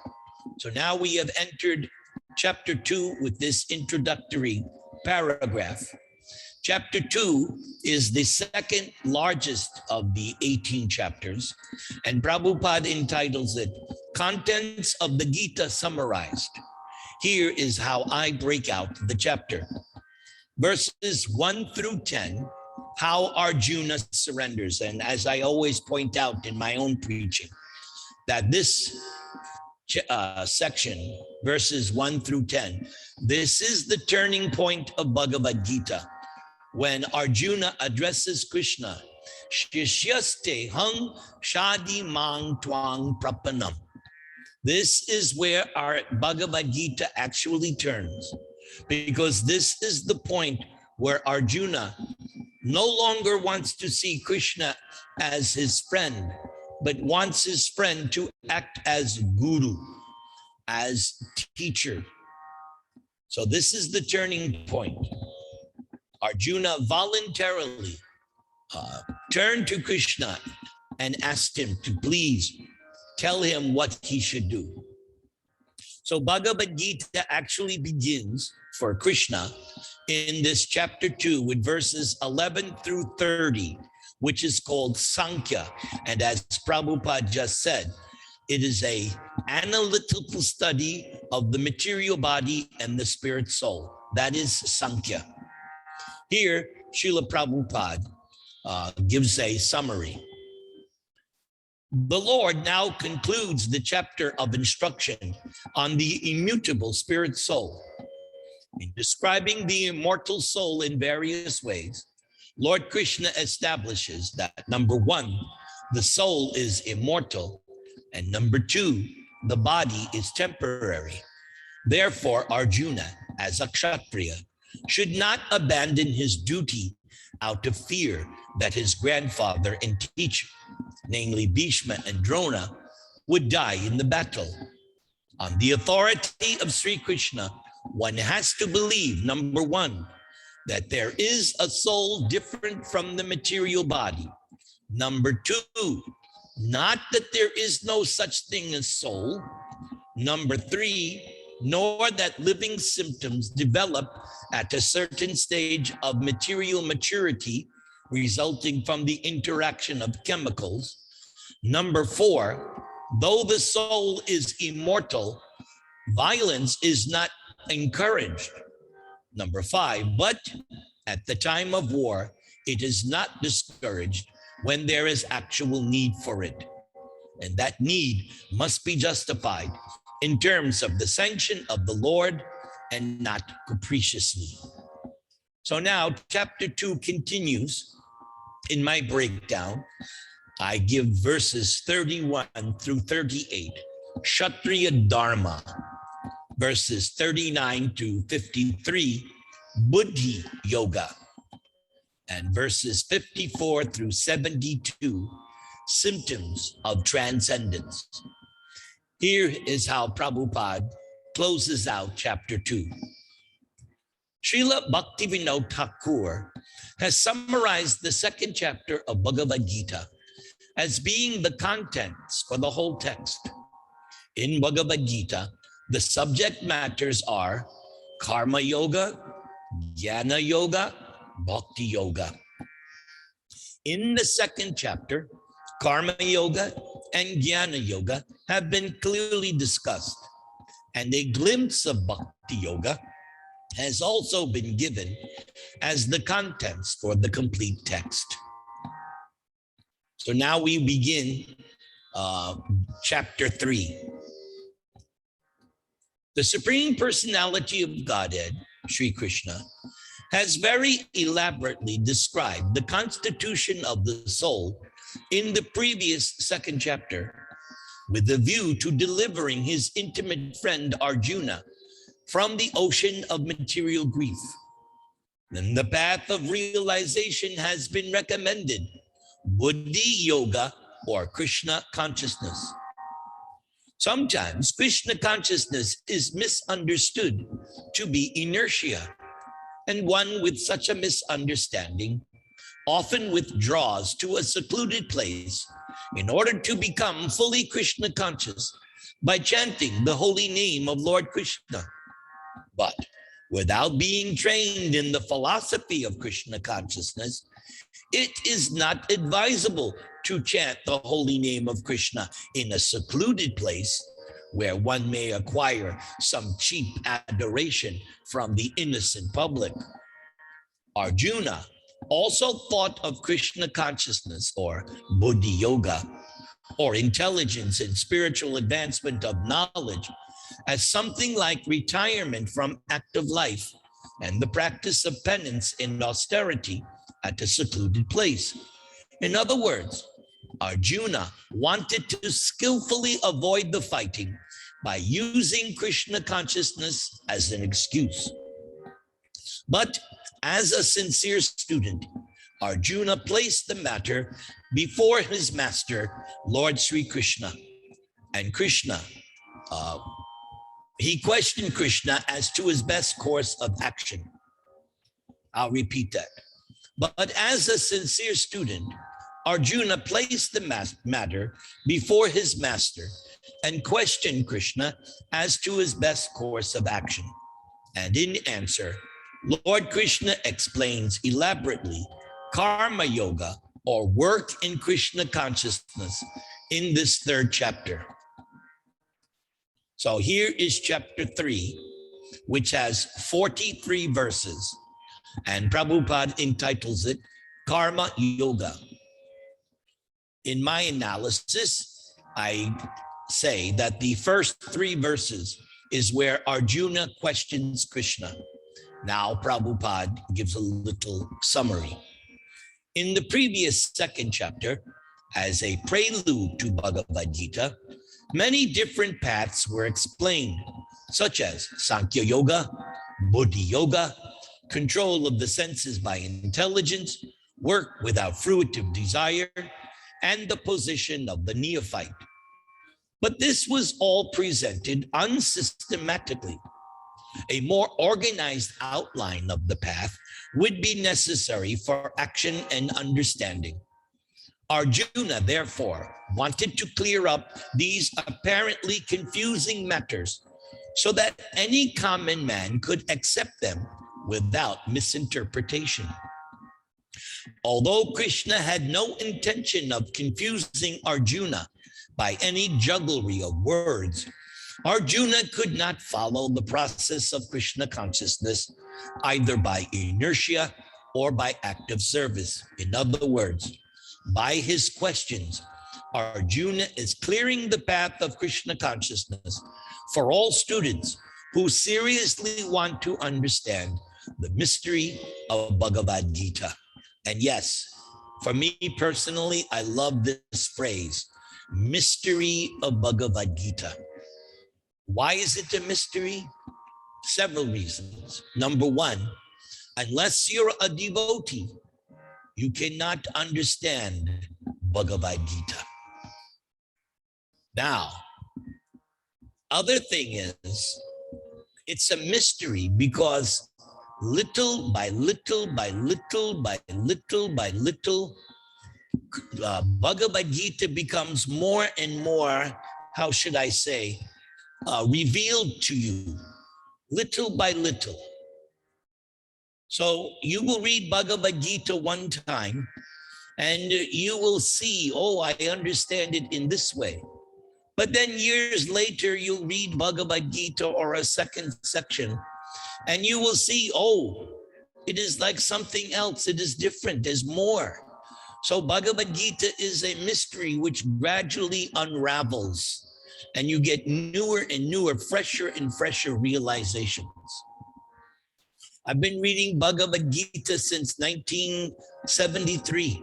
So now we have entered chapter 2 with this introductory paragraph. Chapter 2 is the second largest of the 18 chapters, and Prabhupada entitles it, Contents of the Gita Summarized. Here is how I break out the chapter. Verses 1 through 10, how Arjuna surrenders. And as I always point out in my own preaching, that this section, verses 1 through 10, this is the turning point of Bhagavad Gita, when Arjuna addresses Krishna, Shishyaste hung shadi mang twang prapanam. This is where our Bhagavad Gita actually turns, because this is the point where Arjuna no longer wants to see Krishna as his friend, but wants his friend to act as guru, as teacher. So this is the turning point. Arjuna voluntarily turned to Krishna and asked him to please tell him what he should do. So Bhagavad Gita actually begins for Krishna in this chapter 2 with verses 11 through 30, which is called Sankhya. And as Prabhupada just said, it is a analytical study of the material body and the spirit soul. That is Sankhya. Here, Srila Prabhupada gives a summary. The Lord now concludes the chapter of instruction on the immutable spirit soul. In describing the immortal soul in various ways, Lord Krishna establishes that number one, the soul is immortal, and number two, the body is temporary. Therefore, Arjuna, as a Kshatriya, should not abandon his duty out of fear that his grandfather and teacher, namely Bhishma and Drona, would die in the battle. On the authority of Sri Krishna, one has to believe, number one, that there is a soul different from the material body. Number two, not that there is no such thing as soul. Number three, nor that living symptoms develop at a certain stage of material maturity resulting from the interaction of chemicals. Number four, though the soul is immortal, violence is not encouraged. Number five, but at the time of war, it is not discouraged when there is actual need for it. And that need must be justified in terms of the sanction of the Lord and not capriciously. So now chapter 2 continues. In my breakdown, I give verses 31 through 38, Kshatriya Dharma, verses 39 to 53, Buddhi Yoga, and verses 54 through 72, symptoms of transcendence. Here is how Prabhupada closes out chapter 2. Srila Bhaktivinoda Thakur has summarized the second chapter of Bhagavad Gita as being the contents for the whole text. In Bhagavad Gita, the subject matters are Karma Yoga, Jnana Yoga, Bhakti Yoga. In the second chapter, Karma Yoga and Jnana Yoga have been clearly discussed, and a glimpse of Bhakti Yoga has also been given as the contents for the complete text. So now we begin chapter 3. The Supreme Personality of Godhead, Sri Krishna, has very elaborately described the constitution of the soul in the previous second chapter, with a view to delivering his intimate friend Arjuna from the ocean of material grief. Then the path of realization has been recommended, Buddhi Yoga or Krishna Consciousness. Sometimes Krishna Consciousness is misunderstood to be inertia, and one with such a misunderstanding often withdraws to a secluded place in order to become fully Krishna conscious by chanting the holy name of Lord Krishna. But without being trained in the philosophy of Krishna consciousness, it is not advisable to chant the holy name of Krishna in a secluded place where one may acquire some cheap adoration from the innocent public. Arjuna also thought of Krishna consciousness or Buddhi Yoga, or intelligence and spiritual advancement of knowledge, as something like retirement from active life and the practice of penance and austerity at a secluded place. In other words, Arjuna wanted to skillfully avoid the fighting by using Krishna consciousness as an excuse. But as a sincere student, Arjuna placed the matter before his master, Lord Sri Krishna, and Krishna He questioned Krishna as to his best course of action. I'll repeat that. But as a sincere student, Arjuna placed the matter before his master and questioned Krishna as to his best course of action. And in answer, Lord Krishna explains elaborately Karma Yoga, or work in Krishna consciousness, in this third chapter. So here is chapter 3, which has 43 verses, and Prabhupada entitles it Karma Yoga. In my analysis, I say that the first 3 verses is where Arjuna questions Krishna. Now Prabhupada gives a little summary. In the previous second chapter, as a prelude to Bhagavad Gita, many different paths were explained, such as Sankhya Yoga, Buddhi Yoga, control of the senses by intelligence, work without fruitive desire, and the position of the neophyte. But this was all presented unsystematically. A more organized outline of the path would be necessary for action and understanding. Arjuna, therefore, wanted to clear up these apparently confusing matters so that any common man could accept them without misinterpretation. Although Krishna had no intention of confusing Arjuna by any jugglery of words, Arjuna could not follow the process of Krishna consciousness either by inertia or by active service. In other words, by his questions, Arjuna is clearing the path of Krishna consciousness for all students who seriously want to understand the mystery of Bhagavad Gita. And yes, for me personally, I love this phrase, mystery of Bhagavad Gita. Why is it a mystery? Several reasons. Number one, unless you're a devotee, you cannot understand Bhagavad Gita. Now, other thing is, it's a mystery because little by little by little by little by little, Bhagavad Gita becomes more and more, how should I say, revealed to you, little by little. So you will read Bhagavad Gita one time and you will see, oh, I understand it in this way. But then years later, you'll read Bhagavad Gita or a second section and you will see, oh, it is like something else. It is different. There's more. So Bhagavad Gita is a mystery which gradually unravels and you get newer and newer, fresher and fresher realizations. I've been reading Bhagavad Gita since 1973.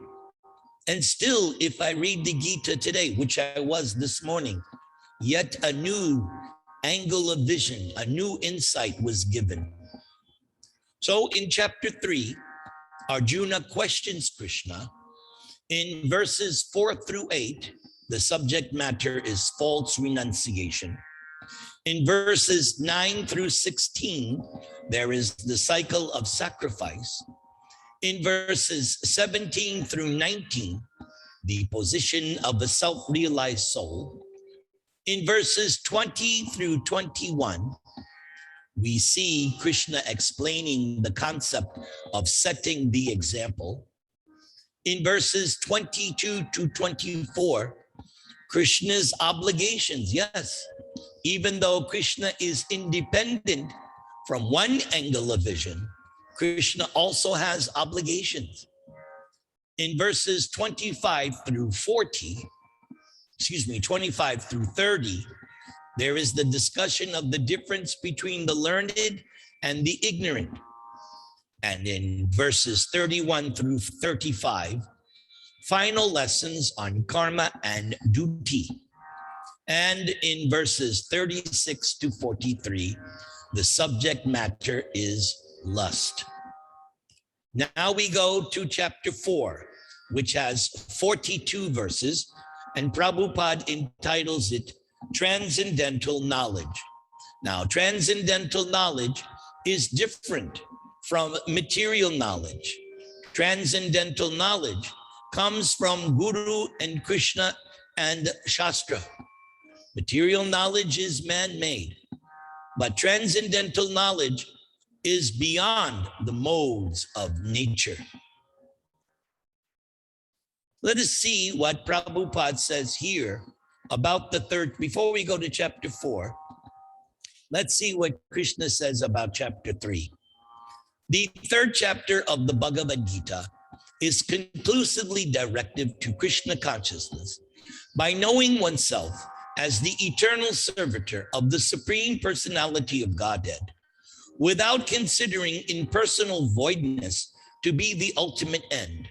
And still, if I read the Gita today, which I was this morning, yet a new angle of vision, a new insight was given. So in chapter 3, Arjuna questions Krishna. In verses 4 through 8, the subject matter is false renunciation. In verses 9 through 16, there is the cycle of sacrifice. In verses 17 through 19, the position of the self-realized soul. In verses 20 through 21, we see Krishna explaining the concept of setting the example. In verses 22 to 24, Krishna's obligations, yes. Even though Krishna is independent from one angle of vision, Krishna also has obligations. In verses 25 through 30, there is the discussion of the difference between the learned and the ignorant. And in verses 31 through 35, final lessons on karma and duty. And in verses 36 to 43, the subject matter is lust. Now we go to chapter 4, which has 42 verses, and Prabhupada entitles it Transcendental Knowledge. Now, transcendental knowledge is different from material knowledge. Transcendental knowledge comes from Guru and Krishna and Shastra. Material knowledge is man-made, but transcendental knowledge is beyond the modes of nature. Let us see what Prabhupada says here about the third. Before we go to chapter 4, let's see what Krishna says about chapter 3. The third chapter of the Bhagavad Gita is conclusively directive to Krishna consciousness by knowing oneself as the eternal servitor of the Supreme Personality of Godhead, without considering impersonal voidness to be the ultimate end.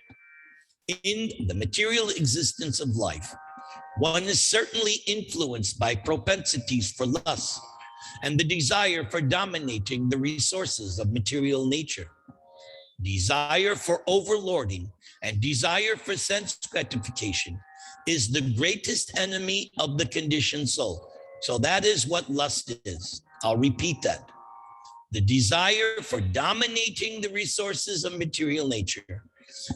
In the material existence of life, one is certainly influenced by propensities for lust and the desire for dominating the resources of material nature. Desire for overlording and desire for sense gratification is the greatest enemy of the conditioned soul. So that is what lust is. I'll repeat that. The desire for dominating the resources of material nature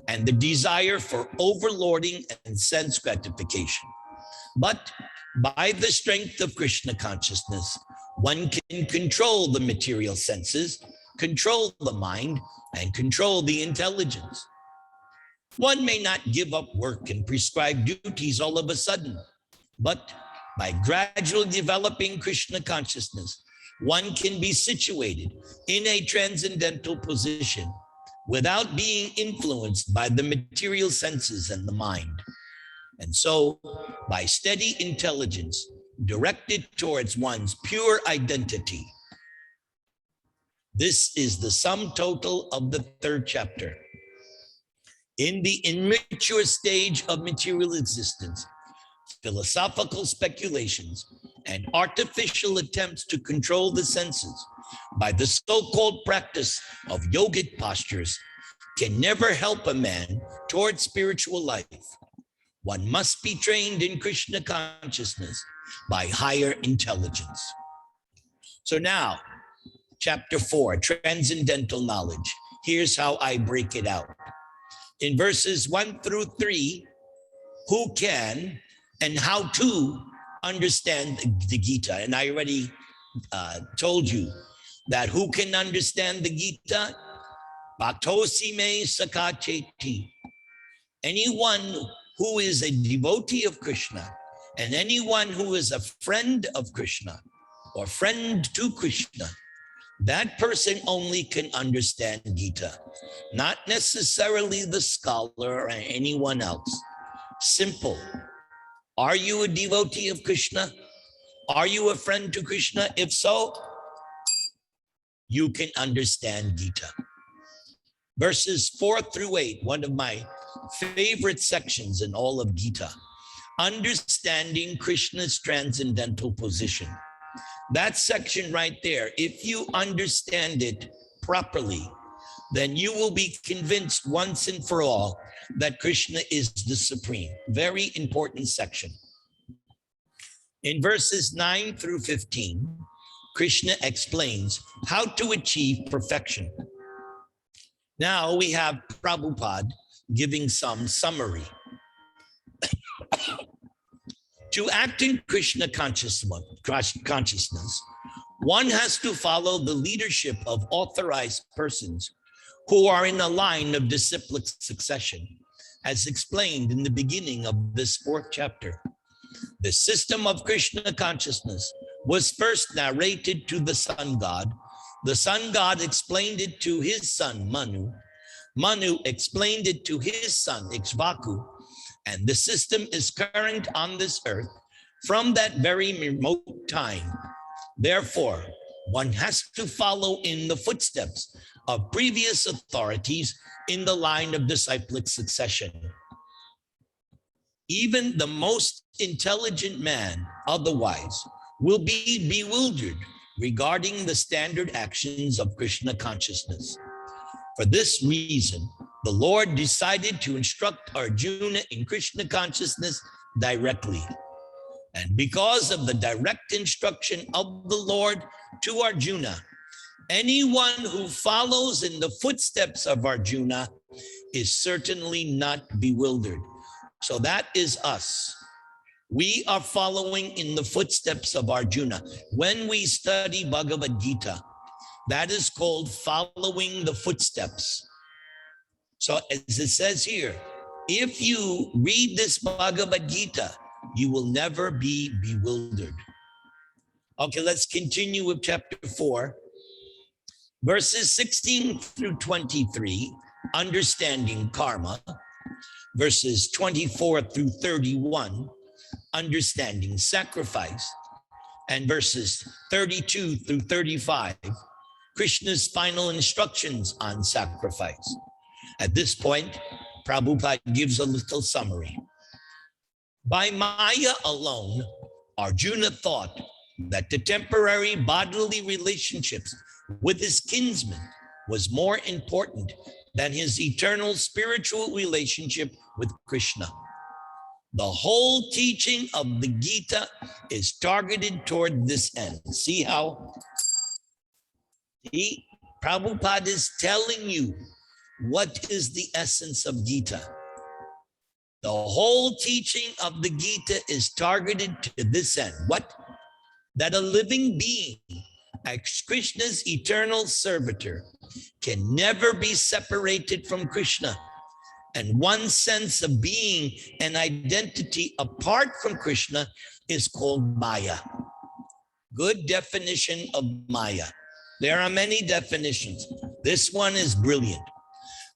and the desire for overlording and sense gratification. But by the strength of Krishna consciousness, one can control the material senses, control the mind, and control the intelligence. One may not give up work and prescribe duties all of a sudden, but by gradually developing Krishna consciousness, one can be situated in a transcendental position without being influenced by the material senses and the mind. And so, by steady intelligence directed towards one's pure identity, this is the sum total of the third chapter. In the immature stage of material existence, philosophical speculations and artificial attempts to control the senses by the so-called practice of yogic postures can never help a man towards spiritual life. One must be trained in Krishna consciousness by higher intelligence. So now, chapter 4, transcendental knowledge. Here's how I break it out. In verses 1 through 3, who can and how to understand the Gita. And I already told you that who can understand the Gita? Bhaktosi me sakacheti. Anyone who is a devotee of Krishna and anyone who is a friend of Krishna or friend to Krishna, that person only can understand Gita, not necessarily the scholar or anyone else. Simple. Are you a devotee of Krishna? Are you a friend to Krishna? If so, you can understand Gita. Verses 4 through 8, one of my favorite sections in all of Gita, understanding Krishna's transcendental position. That section right there, if you understand it properly, then you will be convinced once and for all that Krishna is the supreme. Very important section. In verses 9 through 15, Krishna explains how to achieve perfection. Now we have Prabhupada giving some summary. To act in Krishna consciousness, one has to follow the leadership of authorized persons who are in a line of disciplic succession, as explained in the beginning of this fourth chapter. The system of Krishna consciousness was first narrated to the sun god. The sun god explained it to his son Manu. Manu explained it to his son Ikshvaku. And the system is current on this earth from that very remote time. Therefore, one has to follow in the footsteps of previous authorities in the line of disciplic succession. Even the most intelligent man otherwise will be bewildered regarding the standard actions of Krishna consciousness. For this reason, the Lord decided to instruct Arjuna in Krishna consciousness directly. And because of the direct instruction of the Lord to Arjuna, anyone who follows in the footsteps of Arjuna is certainly not bewildered. So that is us. We are following in the footsteps of Arjuna. When we study Bhagavad Gita, that is called following the footsteps. So as it says here, if you read this Bhagavad Gita, you will never be bewildered. Okay, let's continue with chapter 4, verses 16 through 23, understanding karma, verses 24 through 31, understanding sacrifice, and verses 32 through 35, Krishna's final instructions on sacrifice. At this point, Prabhupada gives a little summary. By Maya alone, Arjuna thought that the temporary bodily relationships with his kinsmen was more important than his eternal spiritual relationship with Krishna. The whole teaching of the Gita is targeted toward this end. See how? Prabhupada is telling you what is the essence of Gita. The whole teaching of the Gita is targeted to this end. What? That a living being, as Krishna's eternal servitor, can never be separated from Krishna. And one sense of being and identity apart from Krishna is called Maya. Good definition of Maya. There are many definitions. This one is brilliant.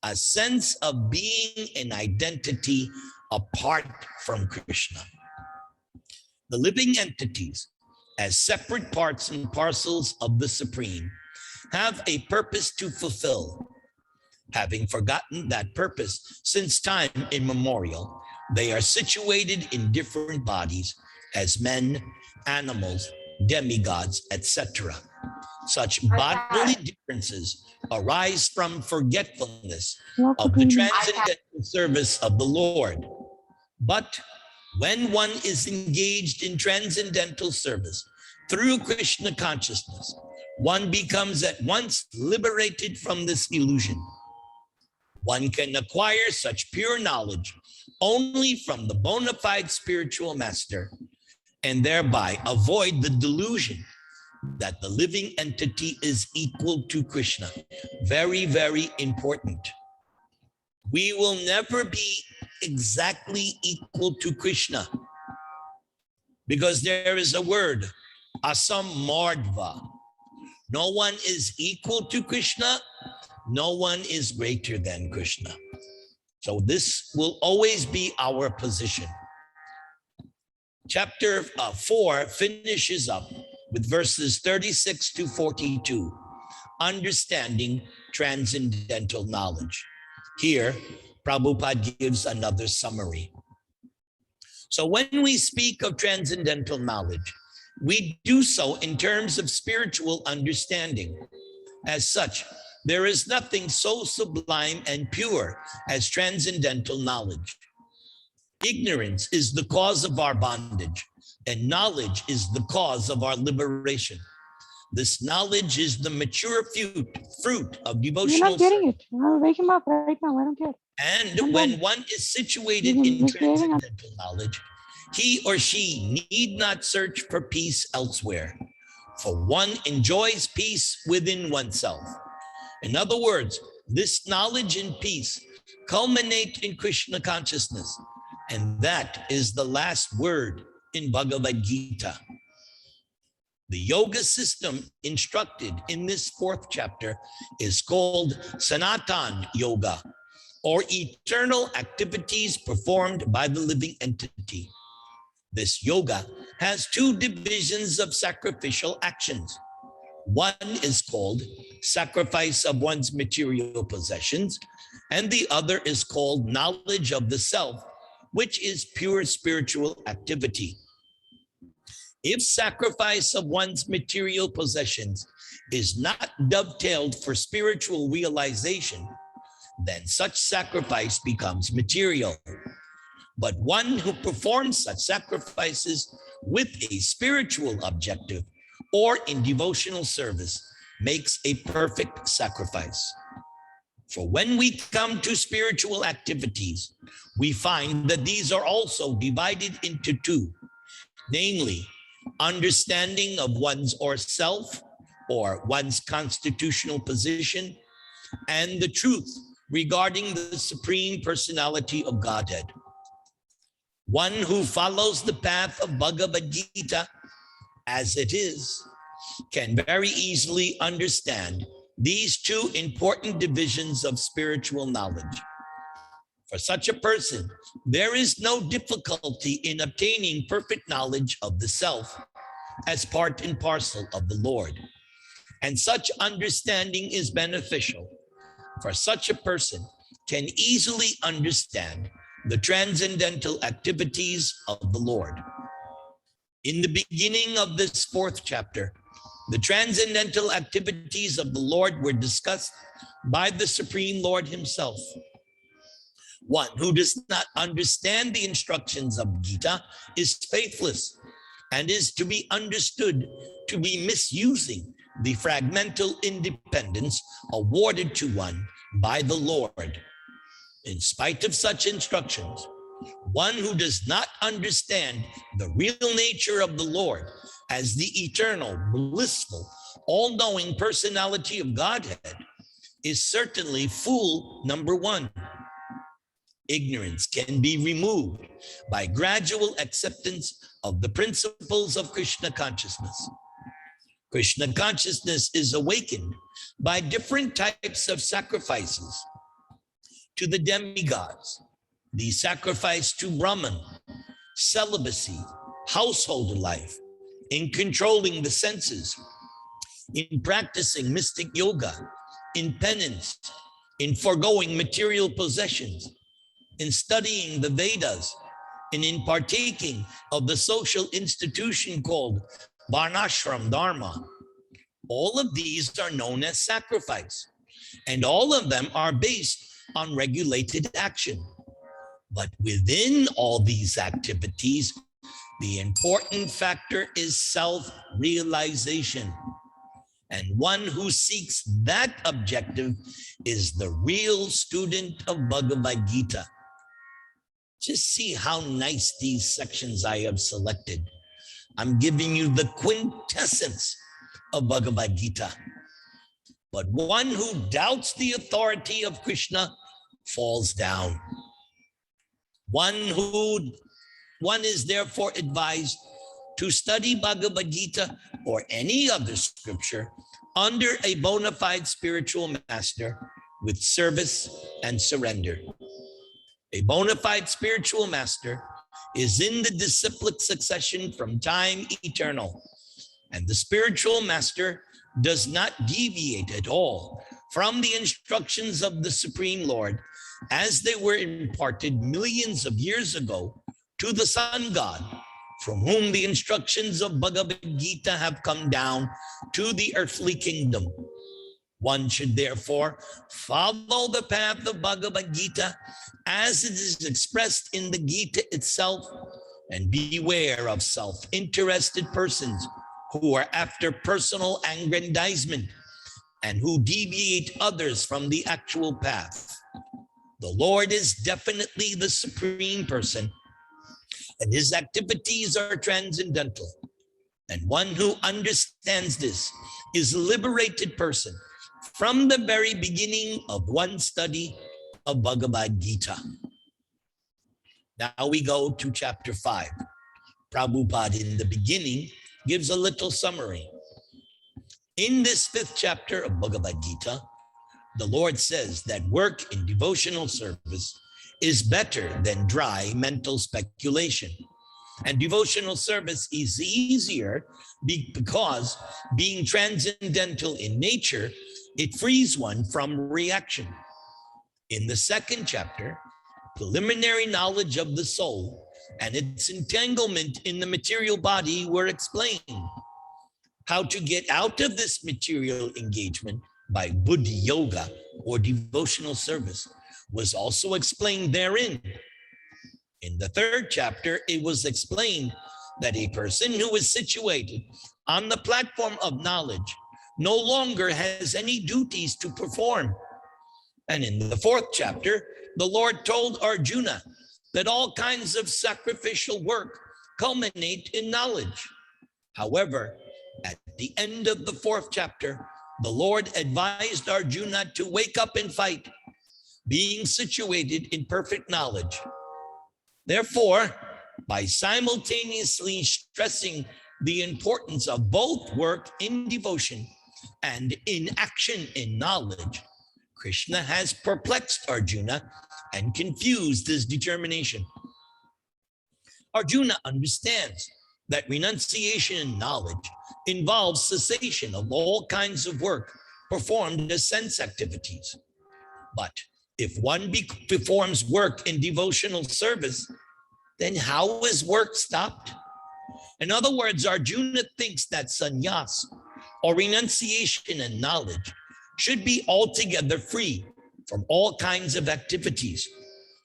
A sense of being and identity apart from Krishna. The living entities, as separate parts and parcels of the Supreme, have a purpose to fulfill. Having forgotten that purpose since time immemorial, they are situated in different bodies as men, animals, demigods, etc. Such bodily differences arise from forgetfulness of the transcendental service of the Lord. But when one is engaged in transcendental service through Krishna consciousness, one becomes at once liberated from this illusion. One can acquire such pure knowledge only from the bona fide spiritual master, and thereby avoid the delusion that the living entity is equal to Krishna. Very, very important. We will never be exactly equal to Krishna, because there is a word, asamardva. No one is equal to Krishna. No one is greater than Krishna. So this will always be our position. Chapter 4 finishes up with verses 36 to 42, understanding transcendental knowledge. Here, Prabhupada gives another summary. So when we speak of transcendental knowledge, we do so in terms of spiritual understanding. As such, there is nothing so sublime and pure as transcendental knowledge. Ignorance is the cause of our bondage, and knowledge is the cause of our liberation. This knowledge is the mature fruit of devotional You're not getting service. it. I'll wake him up right now. I don't care. And when one is situated in transcendental knowledge, he or she need not search for peace elsewhere, for one enjoys peace within oneself. In other words, this knowledge and peace culminate in Krishna consciousness, and that is the last word in Bhagavad Gita. The yoga system instructed in this 4th chapter is called Sanatana Yoga, or eternal activities performed by the living entity. This yoga has 2 divisions of sacrificial actions. One is called sacrifice of one's material possessions, and the other is called knowledge of the self, which is pure spiritual activity. If sacrifice of one's material possessions is not dovetailed for spiritual realization, then such sacrifice becomes material. But one who performs such sacrifices with a spiritual objective or in devotional service makes a perfect sacrifice. For when we come to spiritual activities, we find that these are also divided into two, namely, understanding of one's or self or one's constitutional position, and the truth regarding the Supreme Personality of Godhead. One who follows the path of Bhagavad Gita as it is can very easily understand these two important divisions of spiritual knowledge. For such a person, there is no difficulty in obtaining perfect knowledge of the self as part and parcel of the Lord. And such understanding is beneficial, for such a person can easily understand the transcendental activities of the Lord. In the beginning of this 4th chapter, the transcendental activities of the Lord were discussed by the Supreme Lord himself. One who does not understand the instructions of Gita is faithless and is to be understood to be misusing the fragmental independence awarded to one by the Lord. In spite of such instructions, one who does not understand the real nature of the Lord as the eternal, blissful, all-knowing personality of Godhead is certainly fool number one. Ignorance can be removed by gradual acceptance of the principles of Krishna consciousness. Krishna consciousness is awakened by different types of sacrifices to the demigods, the sacrifice to Brahman, celibacy, household life, in controlling the senses, in practicing mystic yoga, in penance, in foregoing material possessions, in studying the Vedas, and in partaking of the social institution called Varnashram Dharma. All of these are known as sacrifice, and all of them are based on regulated action. But within all these activities, the important factor is self-realization. And one who seeks that objective is the real student of Bhagavad Gita. Just see how nice these sections I have selected. I'm giving you the quintessence of Bhagavad Gita. But one who doubts the authority of Krishna falls down. One is therefore advised to study Bhagavad Gita or any other scripture under a bona fide spiritual master with service and surrender. A bona fide spiritual master is in the disciplic succession from time eternal, and the spiritual master does not deviate at all from the instructions of the Supreme Lord as they were imparted millions of years ago to the sun god, from whom the instructions of Bhagavad Gita have come down to the earthly kingdom. One should therefore follow the path of Bhagavad Gita as it is expressed in the Gita itself, and beware of self-interested persons who are after personal aggrandizement and who deviate others from the actual path. The Lord is definitely the supreme person, and his activities are transcendental. And one who understands this is a liberated person from the very beginning of one study of Bhagavad Gita. Now we go to chapter 5. Prabhupada in the beginning gives a little summary. In this 5th chapter of Bhagavad Gita, the Lord says that work in devotional service is better than dry mental speculation. And devotional service is easier because being transcendental in nature, it frees one from reaction. In the 2nd chapter, preliminary knowledge of the soul and its entanglement in the material body were explained. How to get out of this material engagement by Bhakti-Yoga or devotional service was also explained therein. In the 3rd chapter, it was explained that a person who is situated on the platform of knowledge no longer has any duties to perform. And in the 4th chapter, the Lord told Arjuna that all kinds of sacrificial work culminate in knowledge. However, at the end of the 4th chapter, the Lord advised Arjuna to wake up and fight, being situated in perfect knowledge. Therefore, by simultaneously stressing the importance of both work in devotion and in action in knowledge, Krishna has perplexed Arjuna and confused his determination. Arjuna understands that renunciation in knowledge involves cessation of all kinds of work performed as sense activities. But if one performs work in devotional service, then how is work stopped? In other words, Arjuna thinks that sannyas, or renunciation in knowledge, should be altogether free from all kinds of activities,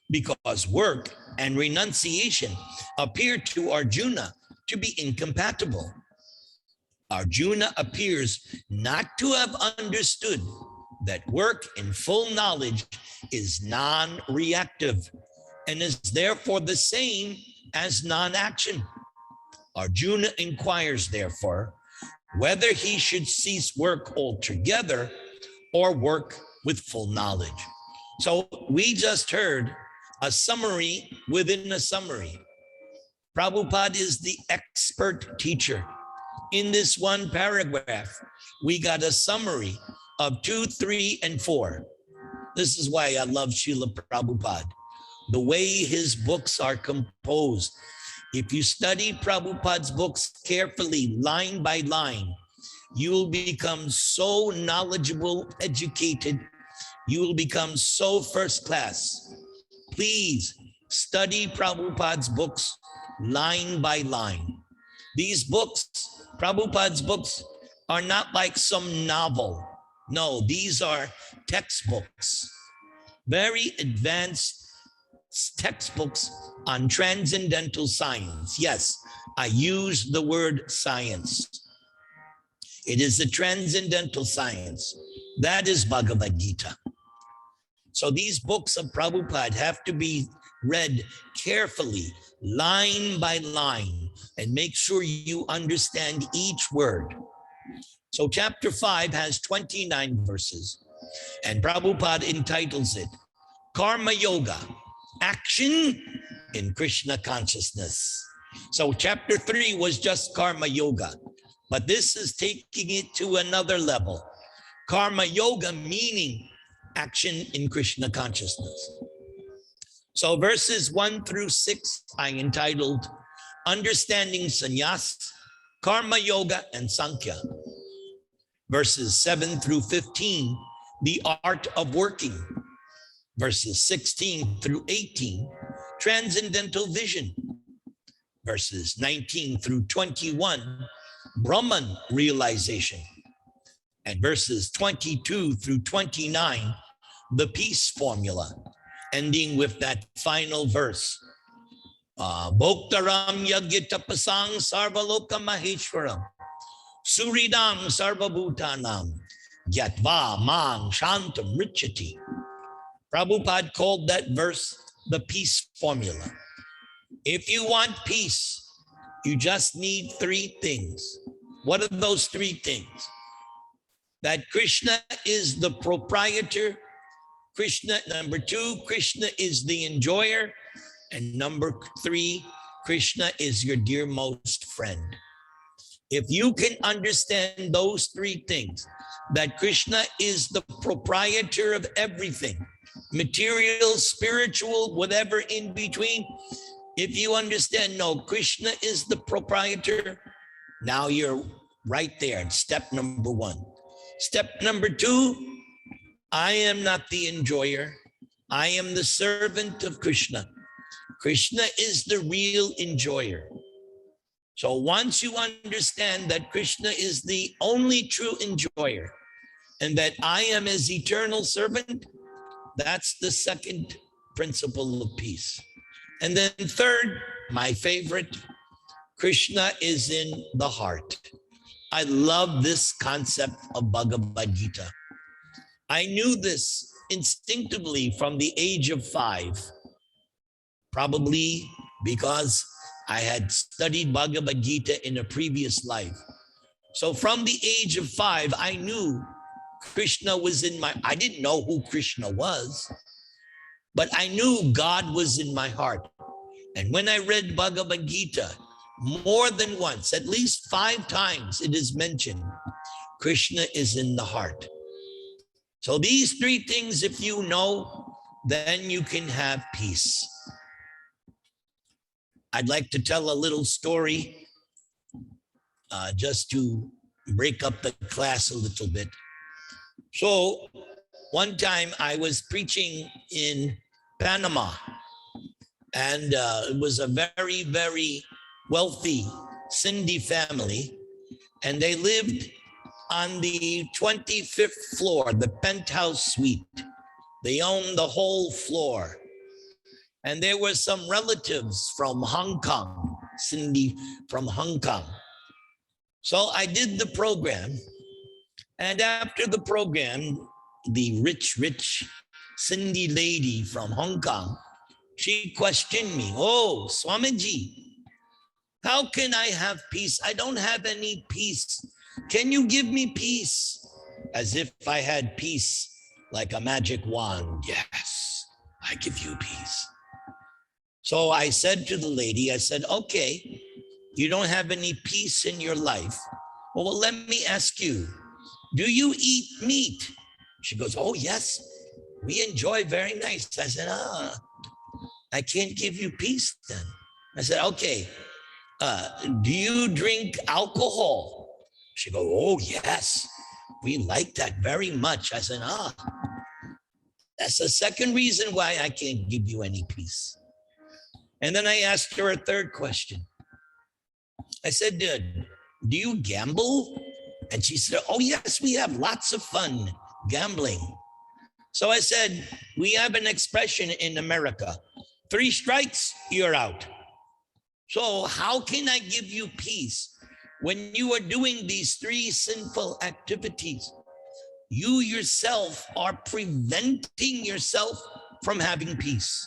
because work and renunciation appear to Arjuna to be incompatible. Arjuna appears not to have understood that work in full knowledge is non-reactive and is therefore the same as non-action. Arjuna inquires, therefore, whether he should cease work altogether or work with full knowledge. So we just heard a summary within a summary. Prabhupada is the expert teacher. In this one paragraph, we got a summary of 2, 3, and 4. This is why I love Srila Prabhupada. The way his books are composed. If you study Prabhupada's books carefully, line by line, you will become so knowledgeable, educated. You will become so first class. Please study Prabhupada's books line by line. These books, Prabhupada's books, are not like some novel. No, these are textbooks, very advanced textbooks on transcendental science. Yes, I use the word science. It is a transcendental science. That is Bhagavad Gita. So these books of Prabhupada have to be read carefully, line by line, and make sure you understand each word. So chapter 5 has 29 verses, and Prabhupada entitles it Karma Yoga, Action in Krishna Consciousness. So chapter 3 was just Karma Yoga, but this is taking it to another level. Karma Yoga meaning action in Krishna Consciousness. So verses 1 through 6, I entitled Understanding Sannyas, Karma Yoga, and Sankhya. Verses 7 through 15, The Art of Working. Verses 16 through 18, Transcendental Vision. Verses 19 through 21, Brahman Realization. And verses 22 through 29, the Peace Formula, ending with that final verse. Bhoktaram yagitapasang sarvaloka maheshwaram suridam sarvabhutanam gyatva mang shantam richati. Prabhupada called that verse the Peace Formula. If you want peace, you just need 3 things. What are those 3 things? That Krishna is the proprietor. Krishna, number 2, Krishna is the enjoyer. And number 3, Krishna is your dearmost friend. If you can understand those 3 things, that Krishna is the proprietor of everything, material, spiritual, whatever in between. If you understand, no, Krishna is the proprietor, now you're right there in step number 1. Step number 2, I am not the enjoyer. I am the servant of Krishna. Krishna is the real enjoyer. So once you understand that Krishna is the only true enjoyer and that I am his eternal servant, that's the second principle of peace. And then third, my favorite, Krishna is in the heart. I love this concept of Bhagavad Gita. I knew this instinctively from the age of 5, probably because I had studied Bhagavad Gita in a previous life. So from the age of 5, I knew Krishna was in I didn't know who Krishna was, but I knew God was in my heart. And when I read Bhagavad Gita, more than once, at least 5 times it is mentioned, Krishna is in the heart. So these 3 things, if you know, then you can have peace. I'd like to tell a little story just to break up the class a little bit. So one time I was preaching in Panama, and it was a very, very wealthy Sindhi family, and they lived on the 25th floor, the penthouse suite. They owned the whole floor. And there were some relatives from Hong Kong, Sindhi from Hong Kong. So I did the program, and after the program, the rich Sindhi lady from Hong Kong, she questioned me, "Oh, Swamiji, how can I have peace? I don't have any peace. Can you give me peace?" As if I had peace like a magic wand. "Yes, I give you peace." So I said to the lady, I said, "Okay, you don't have any peace in your life. Well, let me ask you, do you eat meat?" She goes, "Oh, yes, we enjoy very nice." I said, I can't give you peace then. I said, "Okay, do you drink alcohol?" She goes, "Oh, yes, we like that very much." I said, that's the second reason why I can't give you any peace. And then I asked her a third question. I said, "Do you gamble?" And she said, "Oh, yes, we have lots of fun gambling." So I said, "We have an expression in America, 3 strikes, you're out." So how can I give you peace when you are doing these 3 sinful activities? You yourself are preventing yourself from having peace.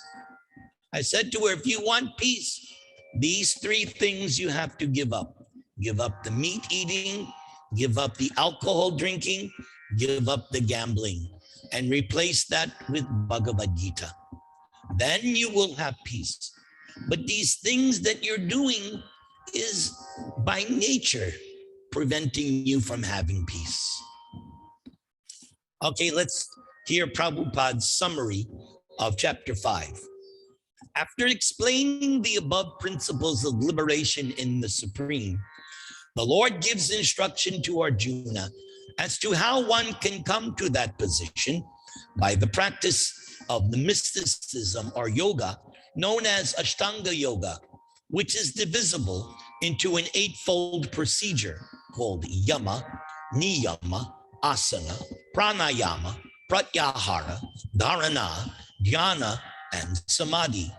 I said to her, if you want peace, these 3 things you have to give up. Give up the meat eating, give up the alcohol drinking, give up the gambling, and replace that with Bhagavad Gita. Then you will have peace. But these things that you're doing is by nature preventing you from having peace. Okay, let's hear Prabhupada's summary of chapter 5. After explaining the above principles of liberation in the Supreme, the Lord gives instruction to Arjuna as to how one can come to that position by the practice of the mysticism or yoga known as Ashtanga Yoga, which is divisible into an 8-fold procedure called Yama, Niyama, Asana, Pranayama, Pratyahara, Dharana, Dhyana, and Samadhi.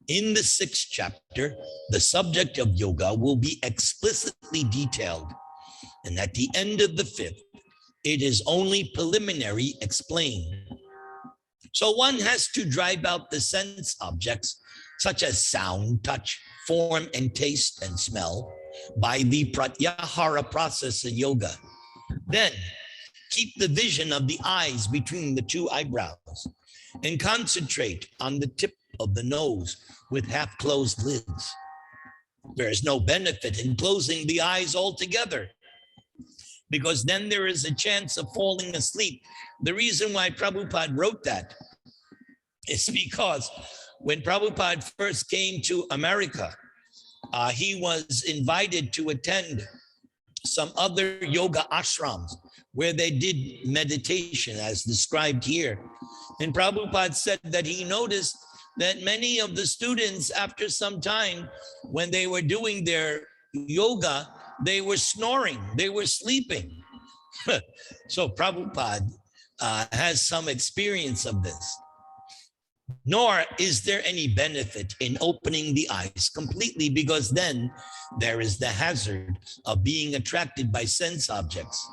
In the 6th chapter, the subject of yoga will be explicitly detailed, and at the end of the 5th, it is only preliminary explained. So one has to drive out the sense objects, such as sound, touch, form, and taste and smell, by the pratyahara process in yoga. Then keep the vision of the eyes between the 2 eyebrows and concentrate on the tip of the nose with half-closed lids. There is no benefit in closing the eyes altogether, because then there is a chance of falling asleep. The reason why Prabhupada wrote that is because when Prabhupada first came to America, he was invited to attend some other yoga ashrams where they did meditation as described here. And Prabhupada said that he noticed that many of the students, after some time, when they were doing their yoga, they were snoring, they were sleeping. So Prabhupada has some experience of this. Nor is there any benefit in opening the eyes completely, because then there is the hazard of being attracted by sense objects.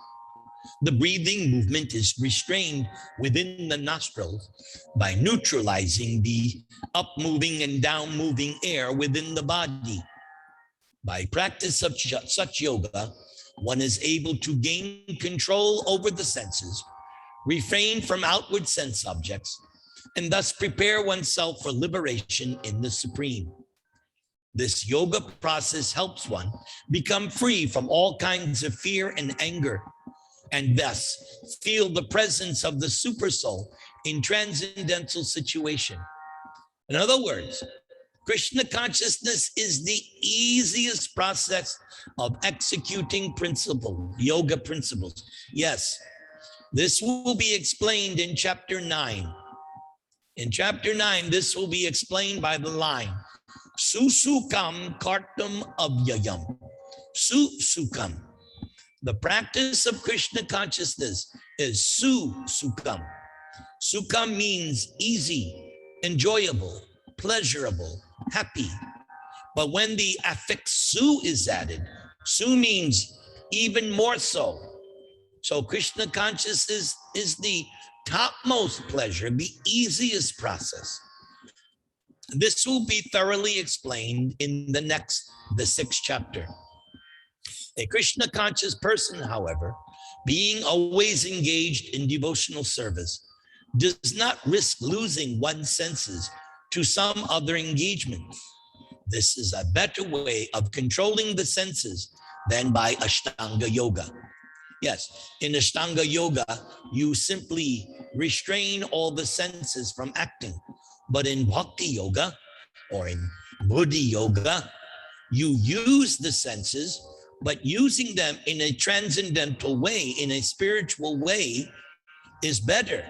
The breathing movement is restrained within the nostrils by neutralizing the up-moving and down-moving air within the body. By practice of such yoga, one is able to gain control over the senses, refrain from outward sense objects, and thus prepare oneself for liberation in the Supreme. This yoga process helps one become free from all kinds of fear and anger, and thus feel the presence of the supersoul in transcendental situation. In other words, Krishna consciousness is the easiest process of executing yoga principles. Yes, this will be explained in chapter 9. In chapter 9, this will be explained by the line, Susukam kartam avyayam. Susukam. The practice of Krishna consciousness is Sukam. Sukam means easy, enjoyable, pleasurable, happy. But when the affix su is added, su means even more so. So Krishna consciousness is the topmost pleasure, the easiest process. This will be thoroughly explained in the 6th chapter. A Krishna conscious person, however, being always engaged in devotional service, does not risk losing one's senses to some other engagement. This is a better way of controlling the senses than by Ashtanga Yoga. Yes, in Ashtanga Yoga, you simply restrain all the senses from acting. But in Bhakti-Yoga or in Buddhi-Yoga, you use the senses, but using them in a transcendental way, in a spiritual way, is better,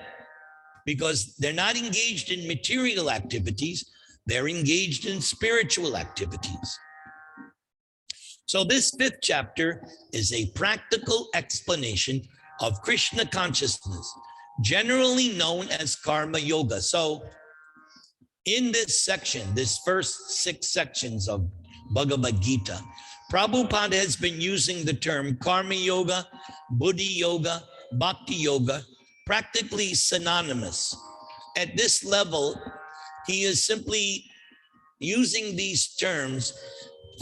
because they're not engaged in material activities, they're engaged in spiritual activities. So this 5th chapter is a practical explanation of Krishna consciousness, generally known as Karma Yoga. So in this section, this first 6 sections of Bhagavad Gita, Prabhupada has been using the term Karma Yoga, Buddhi Yoga, Bhakti Yoga, practically synonymous. At this level, he is simply using these terms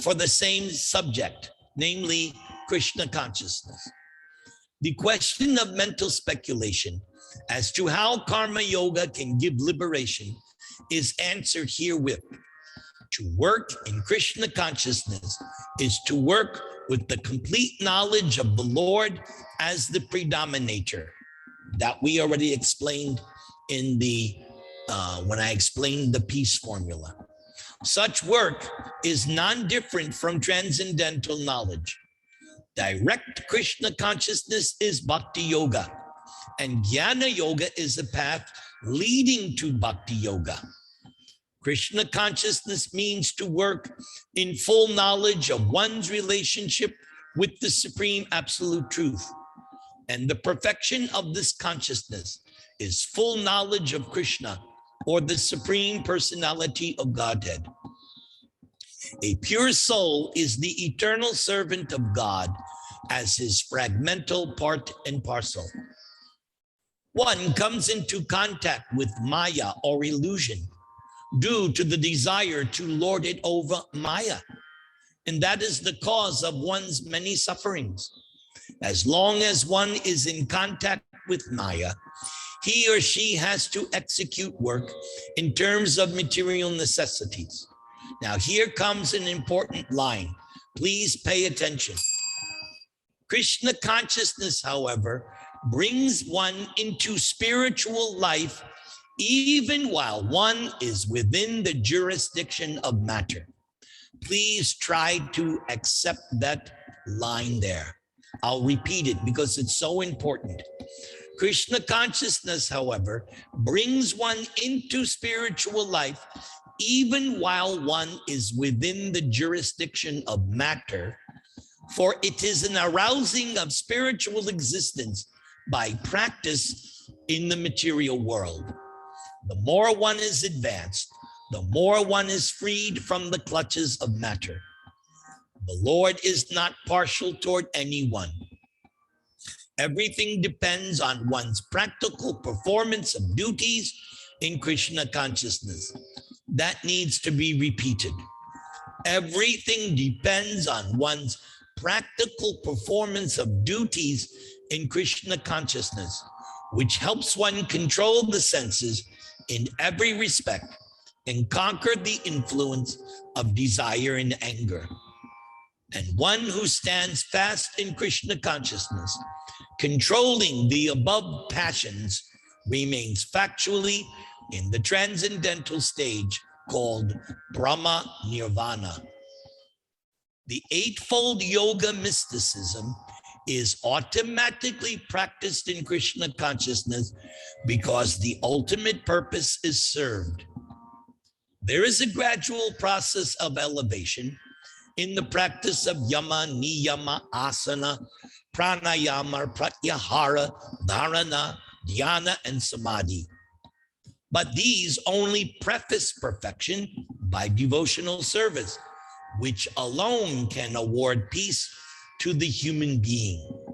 for the same subject, namely Krishna consciousness. The question of mental speculation as to how Karma Yoga can give liberation is answered herewith. To work in Krishna consciousness is to work with the complete knowledge of the Lord as the predominator. That we already explained in the when I explained the peace formula. Such work is non-different from transcendental knowledge. Direct Krishna consciousness is Bhakti Yoga, and Jnana Yoga is the path leading to Bhakti Yoga. Krishna consciousness means to work in full knowledge of one's relationship with the Supreme Absolute Truth. And the perfection of this consciousness is full knowledge of Krishna, or the Supreme Personality of Godhead. A pure soul is the eternal servant of God as his fragmental part and parcel. One comes into contact with Maya or illusion due to the desire to lord it over Maya. And that is the cause of one's many sufferings. As long as one is in contact with Maya, he or she has to execute work in terms of material necessities. Now, here comes an important line. Please pay attention. Krishna consciousness, however, brings one into spiritual life even while one is within the jurisdiction of matter. Please try to accept that line there. I'll repeat it because it's so important. Krishna consciousness, however, brings one into spiritual life even while one is within the jurisdiction of matter, for it is an arousing of spiritual existence by practice in the material world. The more one is advanced, the more one is freed from the clutches of matter. The Lord is not partial toward anyone. Everything depends on one's practical performance of duties in Krishna consciousness. That needs to be repeated. Everything depends on one's practical performance of duties in Krishna consciousness, which helps one control the senses in every respect and conquer the influence of desire and anger. And one who stands fast in Krishna consciousness, controlling the above passions, remains factually in the transcendental stage called Brahma Nirvana. The eightfold yoga mysticism is automatically practiced in Krishna consciousness because the ultimate purpose is served. There is a gradual process of elevation in the practice of yama, niyama, asana, pranayama, pratyahara, dharana, dhyana, and samadhi. But these only preface perfection by devotional service, which alone can award peace to the human being.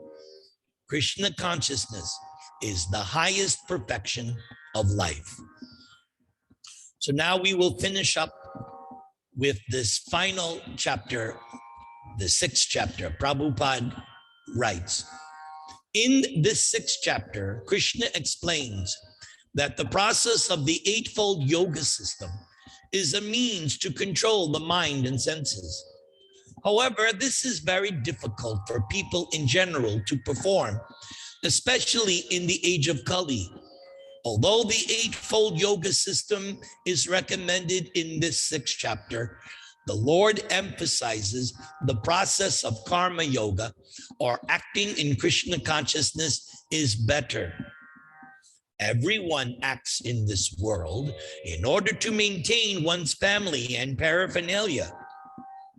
Krishna consciousness is the highest perfection of life. So now we will finish up with this final chapter, the 6th chapter. Prabhupada writes, in this 6th chapter, Krishna explains that the process of the eightfold yoga system is a means to control the mind and senses. However, this is very difficult for people in general to perform, especially in the age of Kali. Although the eightfold yoga system is recommended in this 6th chapter, the Lord emphasizes the process of karma yoga, or acting in Krishna consciousness, is better. Everyone acts in this world in order to maintain one's family and paraphernalia.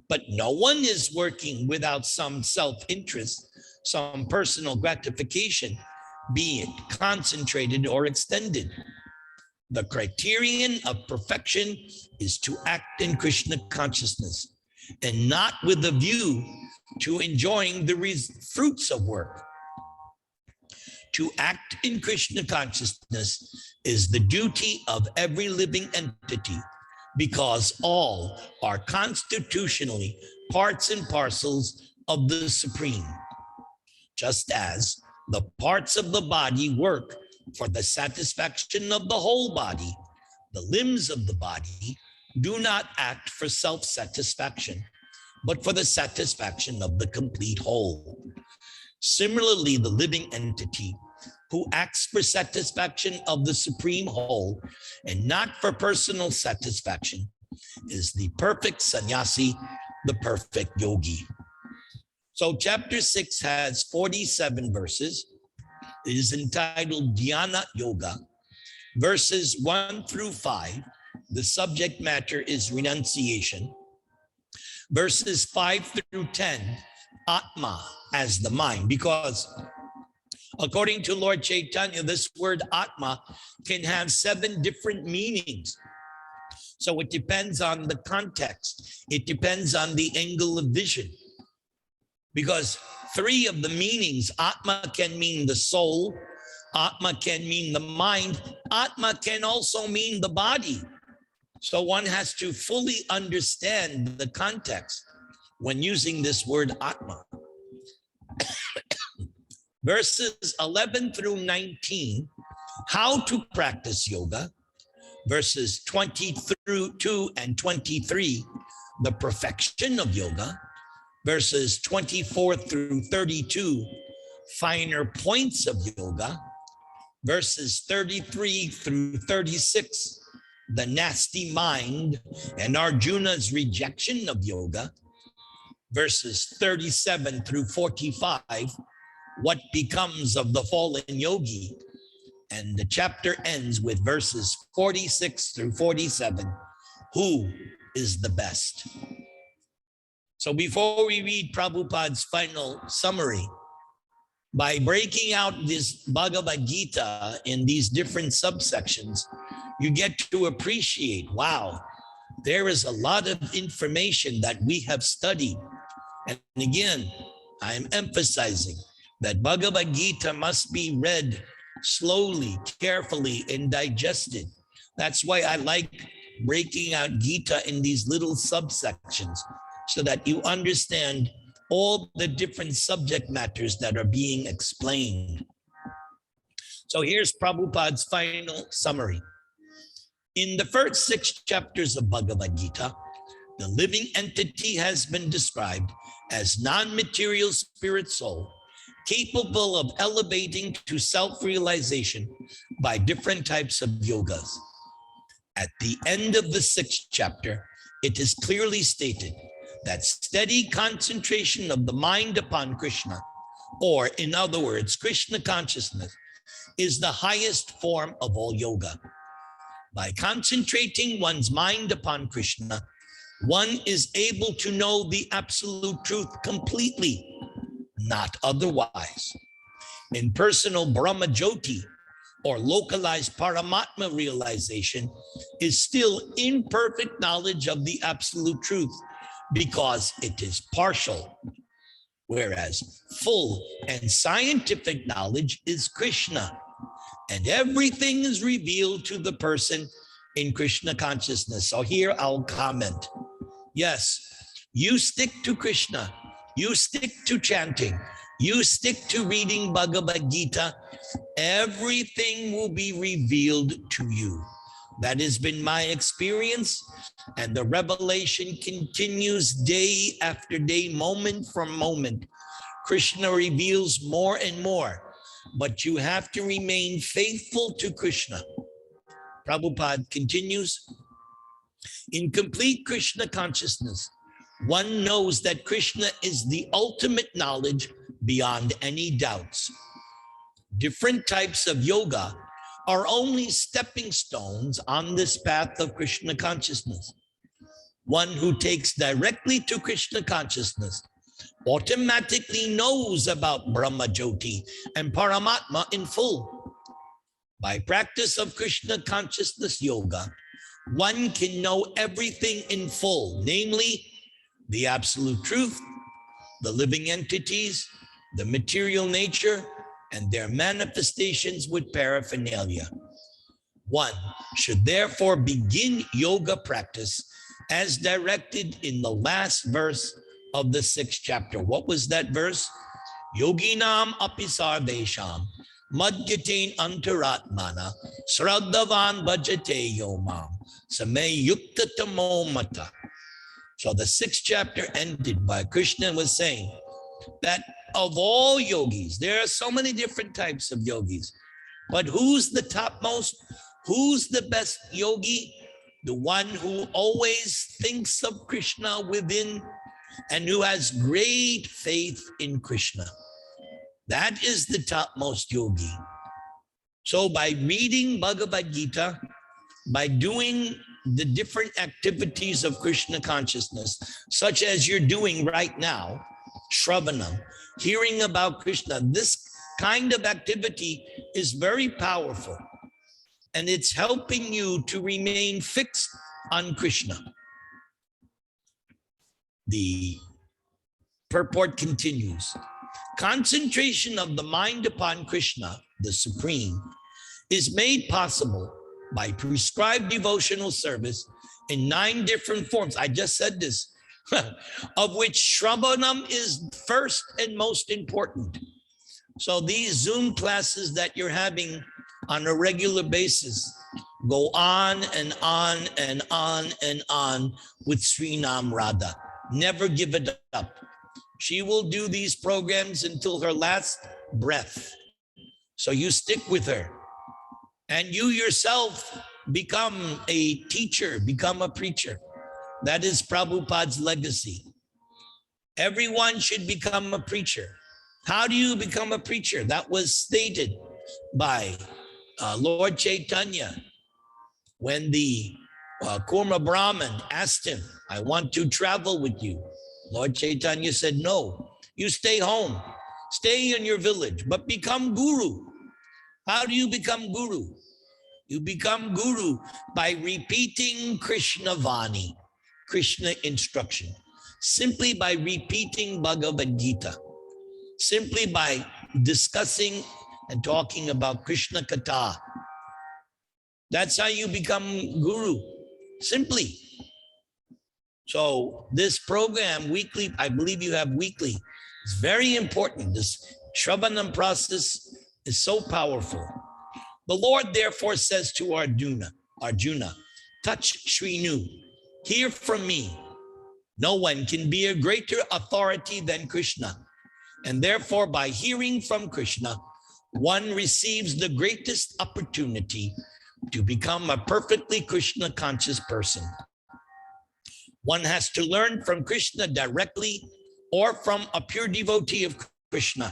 But no one is working without some self-interest, some personal gratification, be it concentrated or extended. The criterion of perfection is to act in Krishna consciousness and not with a view to enjoying the fruits of work. To act in Krishna consciousness is the duty of every living entity, because all are constitutionally parts and parcels of the Supreme. Just as the parts of the body work for the satisfaction of the whole body, the limbs of the body do not act for self-satisfaction, but for the satisfaction of the complete whole. Similarly, the living entity who acts for satisfaction of the supreme whole and not for personal satisfaction is the perfect sannyasi, the perfect yogi. So chapter 6 has 47 verses. It is entitled Dhyana Yoga. Verses 1 through 5, the subject matter is renunciation. Verses 5 through 10, Atma as the mind, because according to Lord Chaitanya, this word Atma can have 7 different meanings. So it depends on the context. It depends on the angle of vision. Because 3 of the meanings, Atma can mean the soul, Atma can mean the mind, Atma can also mean the body. So one has to fully understand the context when using this word Atma. Verses 11 through 19, how to practice yoga. Verses 20 through 2 and 23, the perfection of yoga. Verses 24 through 32, finer points of yoga. Verses 33 through 36, the nasty mind and Arjuna's rejection of yoga. Verses 37 through 45, what becomes of the fallen yogi. And the chapter ends with verses 46 through 47, who is the best? So before we read Prabhupada's final summary, by breaking out this Bhagavad Gita in these different subsections, You get to appreciate, wow, there is a lot of information that we have studied. And again, I am emphasizing that Bhagavad Gita must be read slowly, carefully, and digested. That's why I like breaking out Gita in these little subsections so that you understand all the different subject matters that are being explained. So here's Prabhupada's final summary. In the first 6 chapters of Bhagavad Gita, the living entity has been described as non-material spirit soul, capable of elevating to self-realization by different types of yogas. At the end of the 6th chapter, it is clearly stated that steady concentration of the mind upon Krishna, or in other words, Krishna consciousness, is the highest form of all yoga. By concentrating one's mind upon Krishna, one is able to know the absolute truth completely, not otherwise. Impersonal Brahma Jyoti, or localized Paramatma realization, is still imperfect knowledge of the absolute truth because it is partial, whereas full and scientific knowledge is Krishna, and everything is revealed to the person in Krishna consciousness. So here I'll comment. Yes, you stick to Krishna, you stick to chanting, you stick to reading Bhagavad Gita, everything will be revealed to you. That has been my experience, and the revelation continues day after day, moment from moment. Krishna reveals more and more, but you have to remain faithful to Krishna. Prabhupada continues, in complete Krishna consciousness, one knows that Krishna is the ultimate knowledge beyond any doubts. Different types of yoga are only stepping stones on this path of Krishna consciousness. One who takes directly to Krishna consciousness automatically knows about Brahma Jyoti and Paramatma in full. By practice of Krishna consciousness yoga, one can know everything in full, namely the absolute truth, the living entities, the material nature, and their manifestations with paraphernalia. One should therefore begin yoga practice as directed in the last verse of the 6th chapter. What was that verse? Yoginam apisarvesham madgatain antaratmana sraddhavan bhajate yomam samay yukta tamo mata. So the 6th chapter ended by Krishna was saying that of all yogis, there are so many different types of yogis, but who's the topmost? Who's the best yogi? The one who always thinks of Krishna within and who has great faith in Krishna. That is the topmost yogi. So by reading Bhagavad Gita, by doing the different activities of Krishna consciousness, such as you're doing right now, Shravanam, hearing about Krishna, this kind of activity is very powerful, and it's helping you to remain fixed on Krishna. The purport continues. Concentration of the mind upon Krishna, the Supreme, is made possible by prescribed devotional service in 9 different forms. I just said this, of which Shravanam is first and most important. So these Zoom classes that you're having on a regular basis go on and on and on and on with Srinam Radha. Never give it up. She will do these programs until her last breath. So you stick with her. And you yourself become a teacher, become a preacher. That is Prabhupada's legacy. Everyone should become a preacher. How do you become a preacher? That was stated by Lord Chaitanya when the Kurma Brahmin asked him, I want to travel with you. Lord Chaitanya said, no, you stay home, stay in your village, but become guru. How do you become guru? You become guru by repeating Krishna Vani, Krishna instruction, simply by repeating Bhagavad Gita, simply by discussing and talking about Krishna Katha. That's how you become guru, simply. So this program weekly, I believe you have weekly, it's very important. This Shravanam process is so powerful. The Lord therefore says to Arjuna, touch Shrinu, hear from me. No one can be a greater authority than Krishna. And therefore, by hearing from Krishna, one receives the greatest opportunity to become a perfectly Krishna conscious person. One has to learn from Krishna directly or from a pure devotee of Krishna,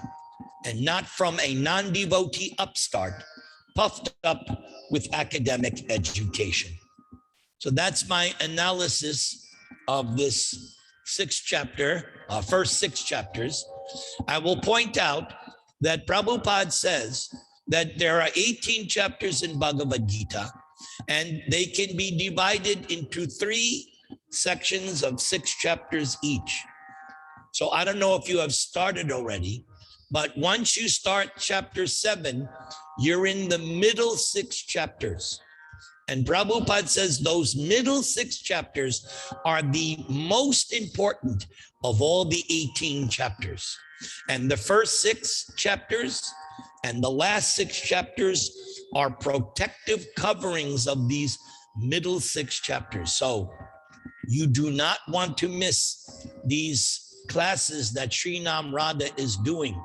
and not from a non-devotee upstart puffed up with academic education. So that's my analysis of this sixth chapter, first 6 chapters. I will point out that Prabhupada says that there are 18 chapters in Bhagavad Gita, and they can be divided into 3 sections of 6 chapters each. So I don't know if you have started already, but once you start chapter 7, you're in the middle 6 chapters. And Prabhupada says those middle 6 chapters are the most important of all the 18 chapters. And the first 6 chapters and the last 6 chapters are protective coverings of these middle 6 chapters. So you do not want to miss these classes that Srinam Radha is doing.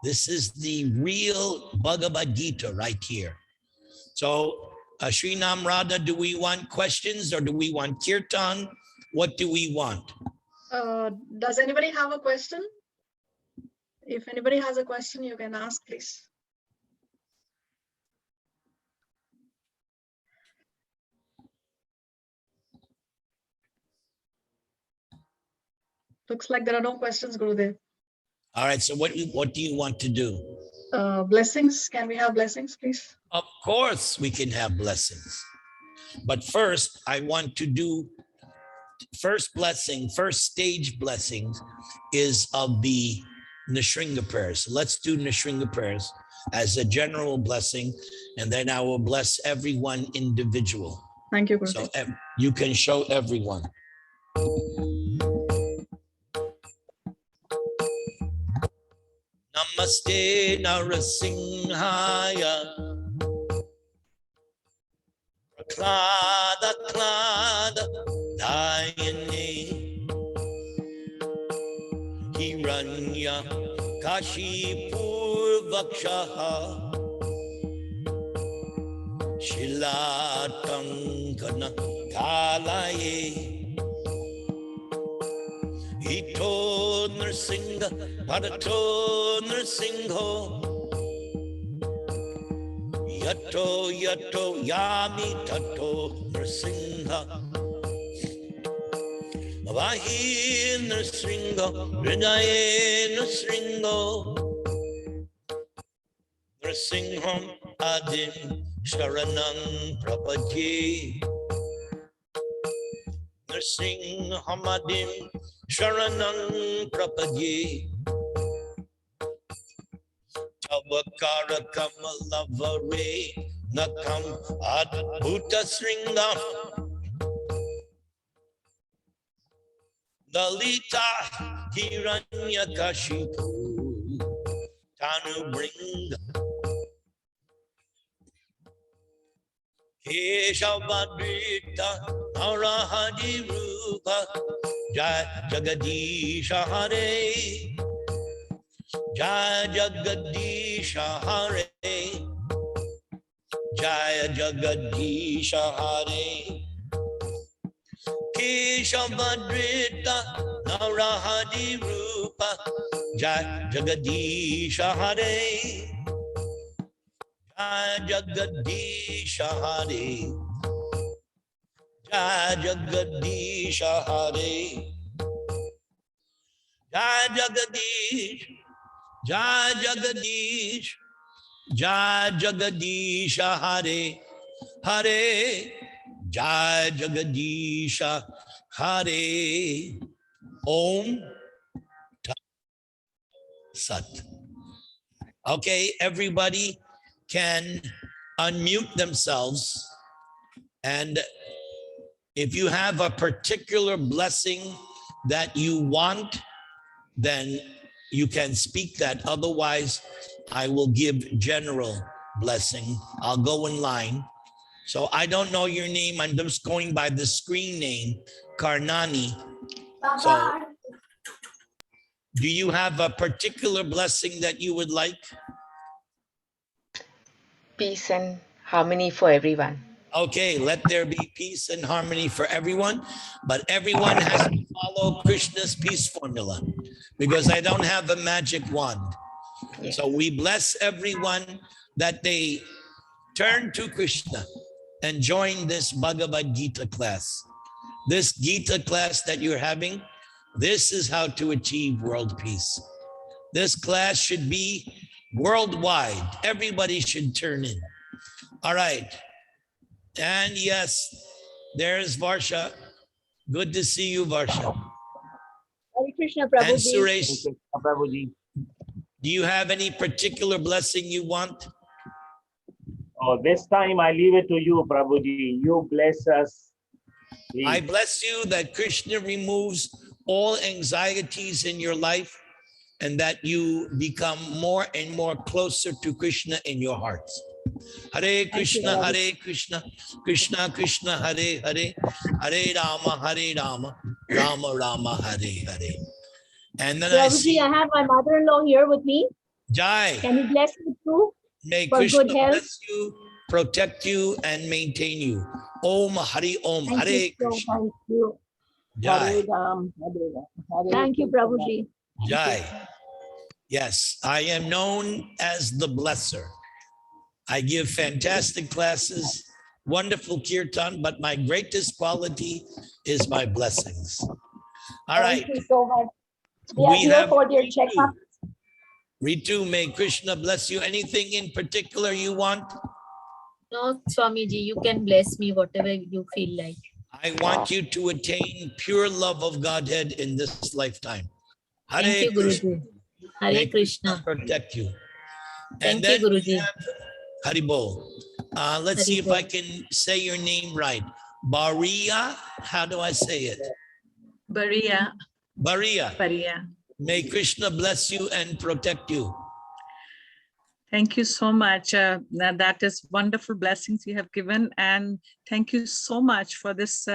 This is the real Bhagavad Gita right here. So Srinam Radha, do we want questions or do we want kirtan? What do we want? Does anybody have a question? If anybody has a question, you can ask, please. Looks like there are no questions, Gurudev. All right, so what do you want to do? Blessings. Can we have blessings, please? Of course we can have blessings. But first, I want to do first blessing, first stage blessings is of the Nishringa prayers. So let's do Nishringa prayers as a general blessing, and then I will bless everyone individual. Thank you, Gurudev. So you can show everyone. Namaste Narasimhaya Praklada Klada Dayane Hiranya Kashipur Vakshaha Shilatankana Kalaye Ito Nrsinga Bharato Nrsingho Yato Yato Yami Tato Nrsingha Vahi Nrsingho Hridaye Nrsingho Nrsingham Adim Sharanam Prapadye Nrsinghamadin Sharanam Prapadye Tavakara Kamalavare Nakam Adbhuta Sringam Dalita Hiranya Kashipu Tanu Bringa Keshavadrita Narahadi Rupa Jai Jagadisha Hare Jai Jagadisha Hare Jai Jagadisha Hare Keshavadrita Narahadi Rupa Jai Jagadisha Hare Jai Jagadisha Hare Jai Jagadisha Hare Jai Jagadish Jai Jagadish Jai Jagadisha Hare Hare. Jai Jagadisha Hare. Om Tat Sat. Okay, everybody can unmute themselves, and if you have a particular blessing that you want, then you can speak that. Otherwise, I will give general blessing. I'll go in line. So I don't know your name. I'm just going by the screen name, Karnani. So do you have a particular blessing that you would like? Peace and harmony for everyone. Okay, let there be peace and harmony for everyone, but everyone has to follow Krishna's peace formula, because I don't have a magic wand. Yes. So we bless everyone that they turn to Krishna and join this Bhagavad Gita class. This Gita class that you're having, this is how to achieve world peace. This class should be worldwide. Everybody should turn in. All right. And yes, there's Varsha. Good to see you, Varsha. Hare Krishna, And Prabhuji. Suresh, do you have any particular blessing you want? Oh, this time I leave it to you, Prabhuji. You bless us. Please. I bless you that Krishna removes all anxieties in your life, and that you become more and more closer to Krishna in your hearts. Hare Krishna, Hare Krishna, Krishna Krishna, Hare Hare, Hare Rama, Rama Rama, Hare Hare. And then I Prabhuji, see I have my mother-in-law here with me. Jai. Can you bless me too? May for Krishna good health? bless you, protect you, and maintain you. Om Hari Om, Thank Hare you so Krishna. much. You. Jai. Thank you, Prabhuji. Jai. Yes, I am known as the blesser. I give fantastic classes, wonderful kirtan, but my greatest quality is my blessings. All right. Thank you so much. We are here for your checkup. Ritu, may Krishna bless you. Anything in particular you want? No, Swamiji, you can bless me whatever you feel like. I want you to attain pure love of Godhead in this lifetime. Hare Thank you, Krishna. Guruji. Hare May Krishna. protect you. Thank And you, then we Guruji. have Haribol. Let's see if I can say your name right. Baria, how do I say it? Baria. Baria. Baria. May Krishna bless you and protect you. Thank you so much. That is wonderful blessings you have given. And thank you so much for this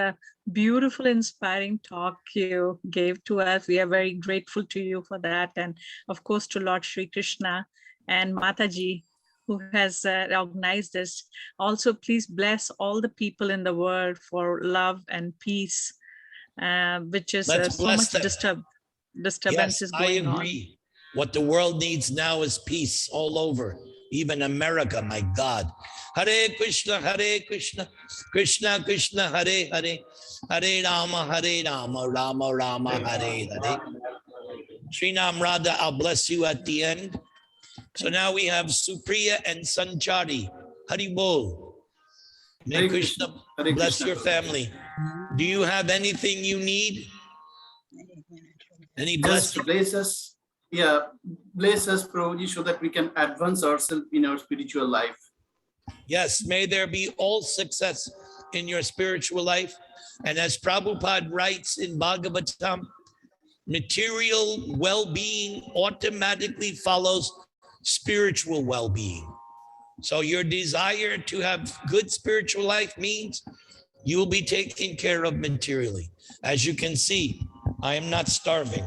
beautiful, inspiring talk you gave to us. We are very grateful to you for that. And of course, to Lord Shri Krishna and Mataji, who has organized this. Also, please bless all the people in the world for love and peace, which is Let's so bless much them. disturbance is going I on. agree. What the world needs now is peace all over, even America, my God. Hare Krishna, Krishna Krishna, Hare Hare, Hare Rama, Rama Rama, Hare Hare. Srinam Radha, I'll bless you at the end. So now we have Supriya and Sanchari. Hari Bol. May Hare Krishna Hare bless Krishna. your family. Do you have anything you need? Any Just blessing? bless us. Yeah, bless us, Prabhuji, so that we can advance ourselves in our spiritual life. Yes, may there be all success in your spiritual life. And as Prabhupada writes in Bhagavatam, material well-being automatically follows spiritual well-being. So your desire to have good spiritual life means you will be taken care of materially. As you can see, I am not starving.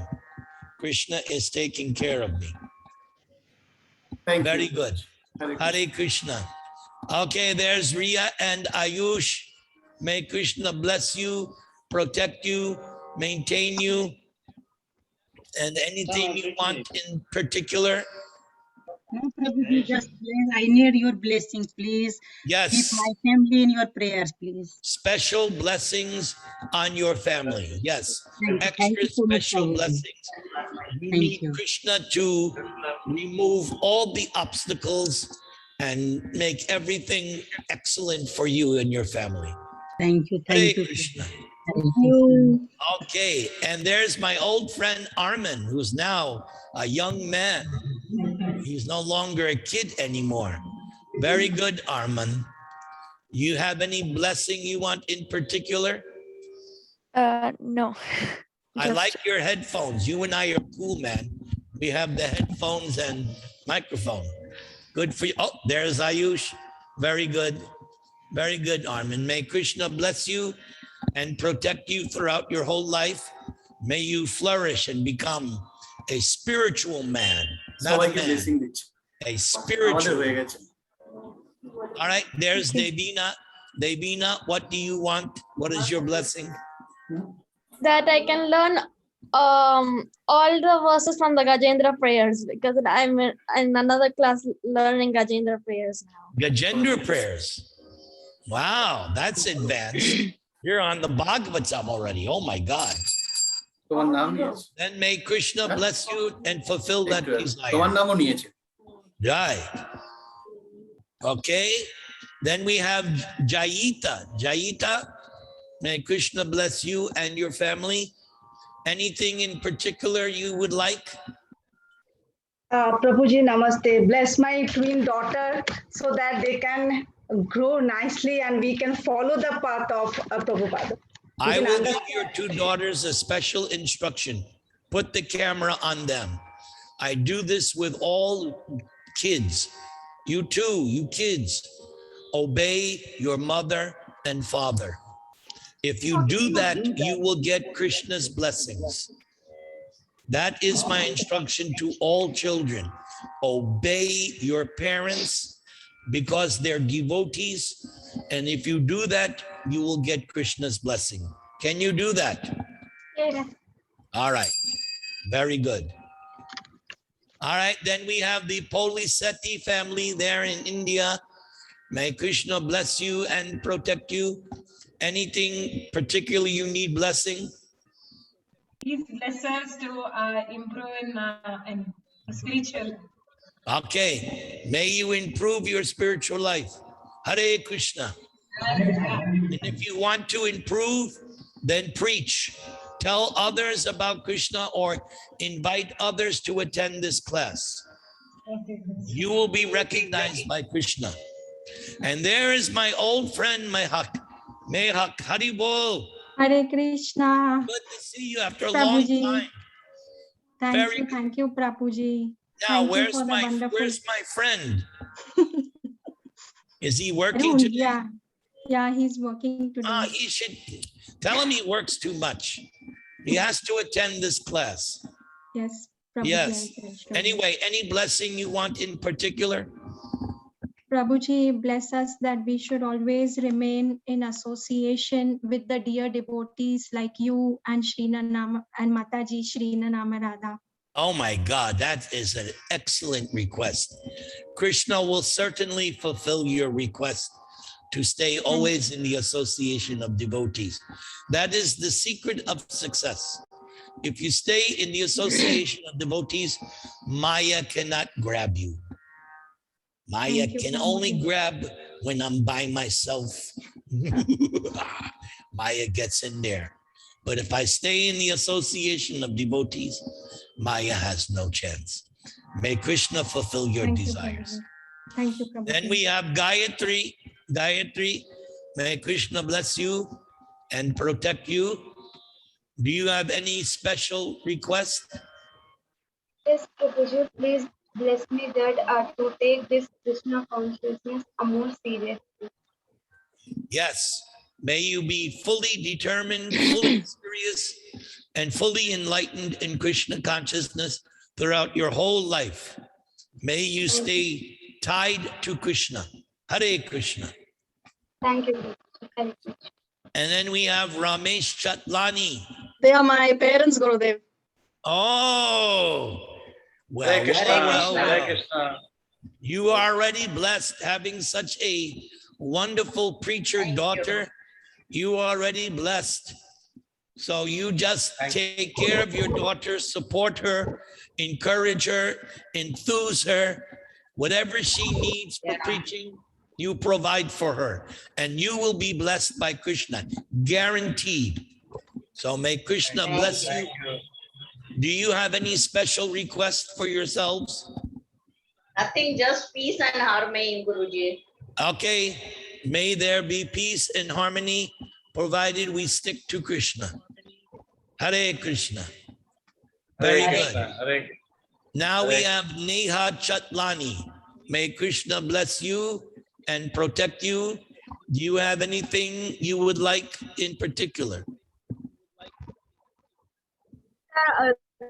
Krishna is taking care of me. Thank Very you. good. Hare Krishna. Okay, there's Riya and Ayush. May Krishna bless you, protect you, maintain you, and anything you want in particular. No, Prabhuji, just I need your blessing, please. Yes. Keep my family in your prayers, please. Special blessings on your family. Yes. Thank Extra you so much, special Prabhuji. blessings. We Thank need you. Krishna to remove all the obstacles and make everything excellent for you and your family. Thank you. Hare Thank you. Krishna. Thank you. Okay, and there's my old friend Armin, who's now a young man. He's no longer a kid anymore. Very good, Armin. You have any blessing you want in particular? No. I like your headphones. You and I are cool, man. We have the headphones and microphone. Good for you. Oh, there's Ayush. Very good. Very good, Armin. May Krishna bless you and protect you throughout your whole life. May you flourish and become a spiritual man, not a man, a spiritual man. All right, there's Devina. Devina, what do you want? What is your blessing? That I can learn all the verses from the Gajendra prayers, because I'm in another class learning Gajendra prayers now. Gajendra prayers. Wow, that's advanced. You're on the Bhagavatam already. Oh my God. Then may Krishna bless you and fulfill that desire. Right. Okay. Then we have Jayita. Jayita, may Krishna bless you and your family. Anything in particular you would like? Prabhuji, namaste. Bless my twin daughter so that they can grow nicely and we can follow the path of Prabhupada. I will give your two daughters a special instruction. Put the camera on them. I do this with all kids. You too, you kids. Obey your mother and father. If you do that, you will get Krishna's blessings. That is my instruction to all children. Obey your parents because they're devotees. And if you do that, you will get Krishna's blessing. Can you do that? Yeah. All right. Very good. All right. Then we have the Poliseti family there in India. May Krishna bless you and protect you. Anything particularly you need blessing? Please bless us to improve in spiritual. Okay. May you improve your spiritual life. Hare Krishna. And if you want to improve, then preach. Tell others about Krishna or invite others to attend this class. You will be recognized by Krishna. And there is my old friend, Mehak. Mehak, Haribol. Hare Krishna. Good to see you after a Prabhuji. long time. Thank you, Prabhuji. Now, Thank you where's for the my wonderful- friend? Is he working today? Yeah, he's working today. He should tell him he works too much. He has to attend this class. Yes, Prabhuji. Yes. I finished. Anyway, any blessing you want in particular? Prabhuji, bless us that we should always remain in association with the dear devotees like you and Srinanama and Mataji Srinanama Radha. Oh my God, that is an excellent request. Krishna will certainly fulfill your request to stay always in the association of devotees. That is the secret of success. If you stay in the association of devotees, Maya cannot grab you. Maya can only grab when I'm by myself. Maya gets in there. But if I stay in the association of devotees, Maya has no chance. May Krishna fulfill your desires. Thank you, Prabhuji. Then we have Gayatri. Gayatri, may Krishna bless you and protect you. Do you have any special request? Yes, Prabhuji, please bless me that to take this Krishna consciousness more seriously. Yes. May you be fully determined, fully serious, and fully enlightened in Krishna consciousness throughout your whole life. May you stay tied to Krishna. Hare Krishna. Thank you. Thank you. And then we have Ramesh Chatlani. They are my parents, Gurudev. Oh, well, Hare Krishna, well, Hare well. Krishna. You are already blessed having such a wonderful preacher daughter. You are already blessed. So you just take care of your daughter, support her, encourage her, enthuse her. Whatever she needs for preaching, you provide for her, and you will be blessed by Krishna, guaranteed. So may Krishna bless you. Do you have any special requests for yourselves? Nothing, just peace and harmony, Guruji. Okay, may there be peace and harmony, provided we stick to Krishna. Hare Krishna. Very good. Now we have Neha Chatlani. May Krishna bless you and protect you. Do you have anything you would like in particular?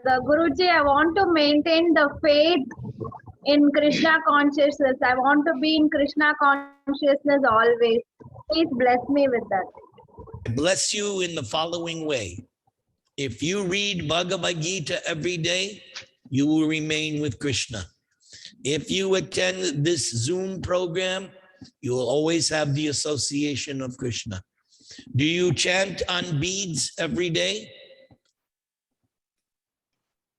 The Guruji, I want to maintain the faith in Krishna consciousness. I want to be in Krishna consciousness always. Please bless me with that. I bless you in the following way. If you read Bhagavad Gita every day, you will remain with Krishna. If you attend this Zoom program, you will always have the association of Krishna. Do you chant on beads every day?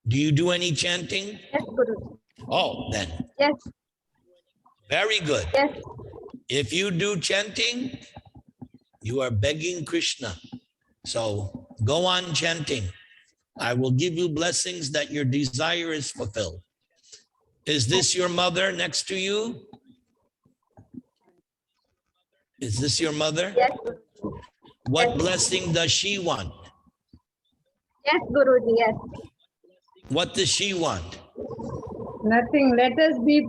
Do you do any chanting? Yes, Guru. Oh, then. Yes. Very good. Yes. If you do chanting, you are begging Krishna. So go on chanting. I will give you blessings that your desire is fulfilled. Is this your mother next to you? Is this your mother? Yes. What blessing does she want? Yes, Guruji, yes. What does she want? Nothing. Let us be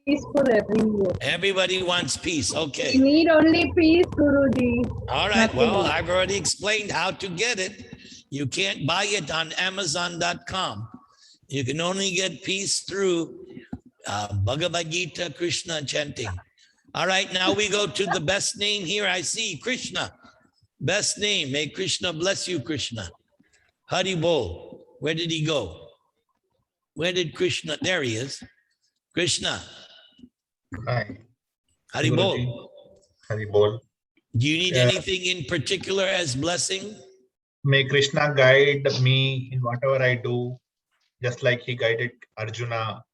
peaceful everywhere. Everybody wants peace. Okay. We need only peace, Guruji. All right. Well, I've already explained how to get it. You can't buy it on Amazon.com. You can only get peace through Bhagavad Gita Krishna chanting. All right. Now we go to the best name here. I see Krishna. Best name. May Krishna bless you, Krishna. Hari Bol. Where did he go? Where did Krishna? There he is. Krishna. Hi. Hari Bol. Hari Bol. Do you need anything in particular as blessing? May Krishna guide me in whatever I do, just like he guided Arjuna.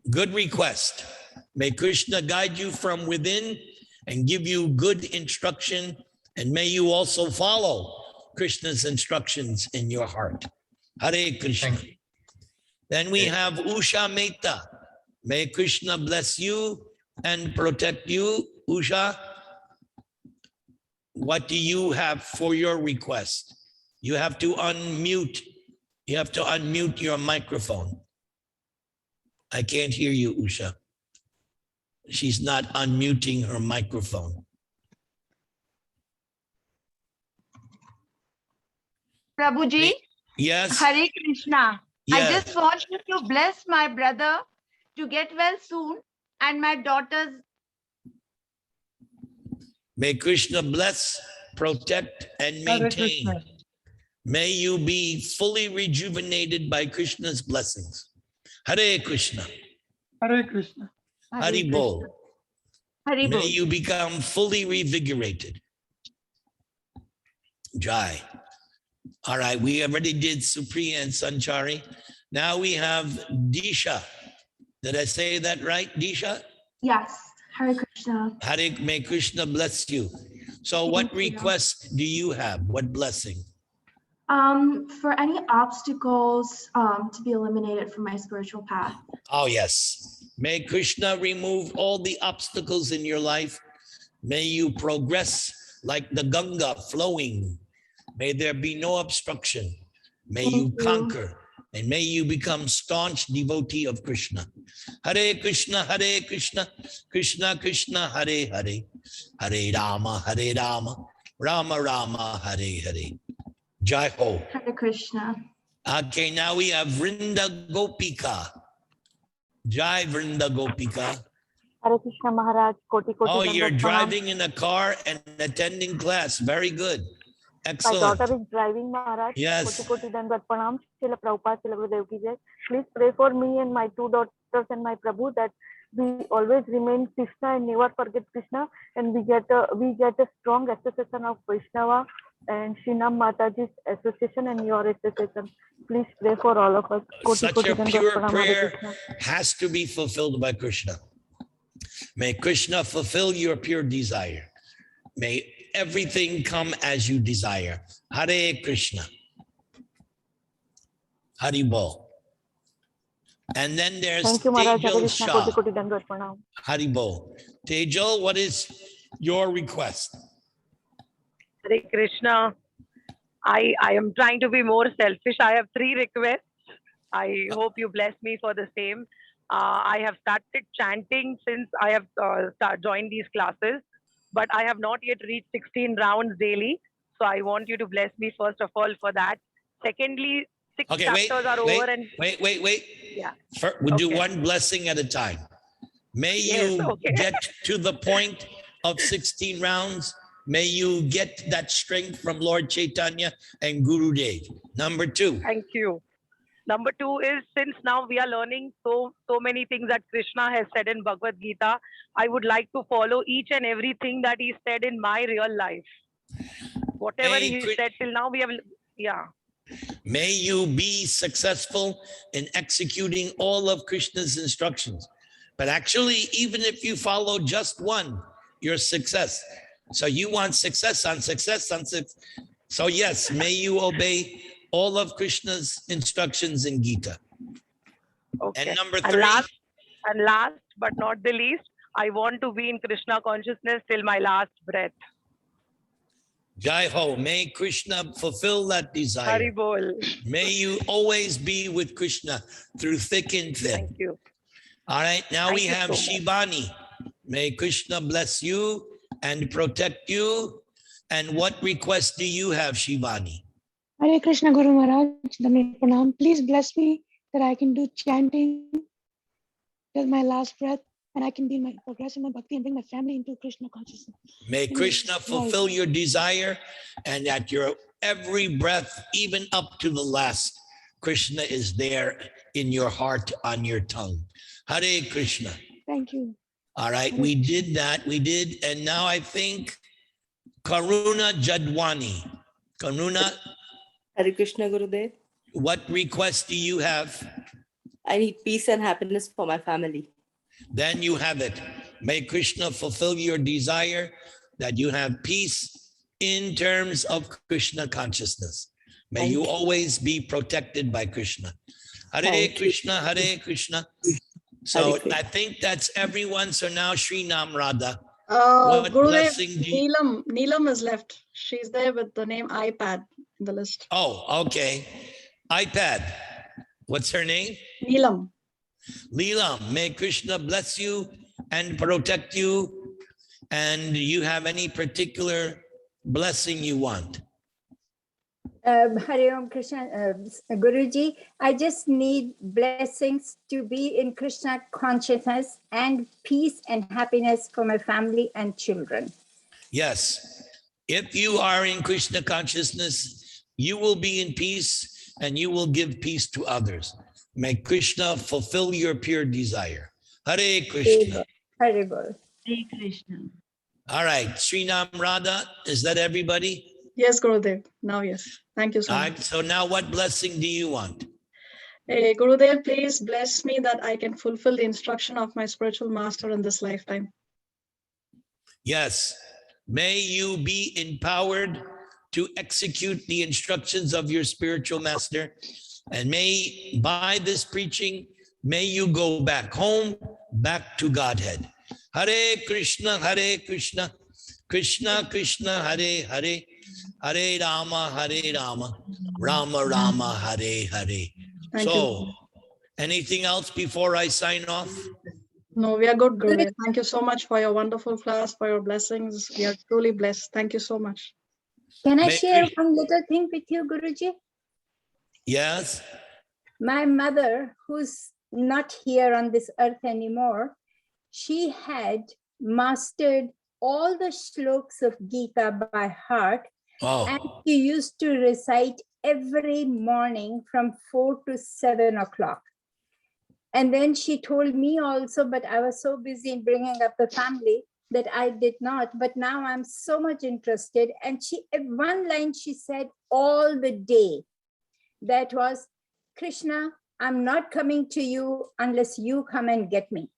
Good request. May Krishna guide you from within and give you good instruction, and may you also follow Krishna's instructions in your heart. Hare Krishna. Then we have Usha Mehta. May Krishna bless you and protect you. Usha, what do you have for your request? You have to unmute. You have to unmute your microphone. I can't hear you, Usha. She's not unmuting her microphone. Prabhuji? Yes. Hare Krishna. Yes. I just want you to bless my brother to get well soon and my daughters. May Krishna bless, protect, and maintain. May you be fully rejuvenated by Krishna's blessings. Hare Krishna. Hare Krishna. Hari Bol. Hari Bol. May you become fully revigorated. Jai. All right, we already did Supriya and Sanchari. Now we have Disha. Did I say that right, Disha? Yes. Hare Krishna. Hare, may Krishna bless you. So what request do you have? What blessing? For any obstacles to be eliminated from my spiritual path. Oh, yes. May Krishna remove all the obstacles in your life. May you progress like the Ganga flowing. May there be no obstruction. May you conquer. And may you become staunch devotee of Krishna. Hare Krishna, Krishna Krishna, Hare Hare, Hare Rama, Rama Rama, Hare Hare. Jai Ho. Hare Krishna. Okay, now we have Vrinda Gopika. Jai Vrinda Gopika. Hare Krishna Maharaj. Koti Koti. Oh, you're driving in a car and attending class. Very good. Excellent. My daughter is driving, Maharaj. Yes. Koti Koti Dandavat Pranam. Srila Prabhupada, Srila Gurudev ki jai. Please pray for me and my two daughters and my Prabhu that we always remain Krishna and never forget Krishna, and we get a strong association of Vaishnava and Srinam Mataji's association and your association. Please pray for all of us. Koti Such Koti a Dandavat pure Pranam, Hare prayer Krishna. has to be fulfilled by Krishna. May Krishna fulfill your pure desire. May everything come as you desire. Hare Krishna. Hari Bol. And then there's Thank you, Maharaj. Hare Tejal Krishna. Shah. Koti koti dandavat pranam. Hari Bol. Tejal, what is your request? Hare Krishna. I am trying to be more selfish. I have 3 requests. I hope you bless me for the same. I have started chanting since I have joined these classes, but I have not yet reached 16 rounds daily. So I want you to bless me first of all for that. Secondly, 6 chapters are over and wait. yeah. We'll do one blessing at a time. May you get to the point of 16 rounds. May you get that strength from Lord Chaitanya and Guru Dev. Number 2. Thank you. Number 2 is, since now we are learning so many things that Krishna has said in Bhagavad-Gita, I would like to follow each and everything that he said in my real life. Whatever he said till now, we have, yeah. May you be successful in executing all of Krishna's instructions. But actually, even if you follow just one, you're success. So you want success on success on success. So yes, may you obey all of Krishna's instructions in Gita. Okay. And number 3. And last but not the least, I want to be in Krishna consciousness till my last breath. Jai Ho, may Krishna fulfill that desire. Hari Bol. May you always be with Krishna through thick and thin. Thank you. All right, now Thank we you have so much. Shivani. May Krishna bless you and protect you. And what request do you have, Shivani? Hare Krishna Guru Maharaj, Damit Pranam. Please bless me that I can do chanting till my last breath, and I can progress in my bhakti and bring my family into Krishna consciousness. May Krishna fulfill your desire, and at your every breath, even up to the last, Krishna is there in your heart, on your tongue. Hare Krishna. Thank you. All right, we did that. We did. And now I think Karuna Jadwani. Karuna. Hare Krishna Gurudev. What request do you have? I need peace and happiness for my family. Then you have it. May Krishna fulfill your desire that you have peace in terms of Krishna consciousness. May you always be protected by Krishna. Hare Krishna, Hare Krishna. So I think that's everyone. So now Sri Nam Radha. What Gurudev, blessing do you... Neelam is left. She's there with the name iPad in the list. Oh, okay. iPad. What's her name? Neelam. Leelam, may Krishna bless you and protect you. And do you have any particular blessing you want? Hare Om Krishna, Guruji, I just need blessings to be in Krishna consciousness and peace and happiness for my family and children. Yes. If you are in Krishna consciousness, you will be in peace and you will give peace to others. May Krishna fulfill your pure desire. Hare Krishna. Hare Bol. Hare Krishna. All right. Srinam Radha, is that everybody? Yes, Gurudev. Now, yes. Thank you so All much. right. So now what blessing do you want? Hey, Gurudev, please bless me that I can fulfill the instruction of my spiritual master in this lifetime. Yes. May you be empowered to execute the instructions of your spiritual master. And may, by this preaching, may you go back home, back to Godhead. Hare Krishna, Krishna Krishna, Hare Hare, Hare Rama, Rama Rama, Hare Hare. Thank So, you. anything else before I sign off? No, we are good, Gurudev. Thank you so much for your wonderful class, for your blessings. We are truly blessed. Thank you so much. Can I May share Krishna- one little thing with you, Guruji? Yes. My mother, who's not here on this earth anymore, she had mastered all the shlokas of Gita by heart. Oh. And she used to recite every morning from 4 to 7 o'clock. And then she told me also, but I was so busy in bringing up the family that I did not. But now I'm so much interested. And she, at one line, she said all the day, that was, Krishna, I'm not coming to you unless you come and get me.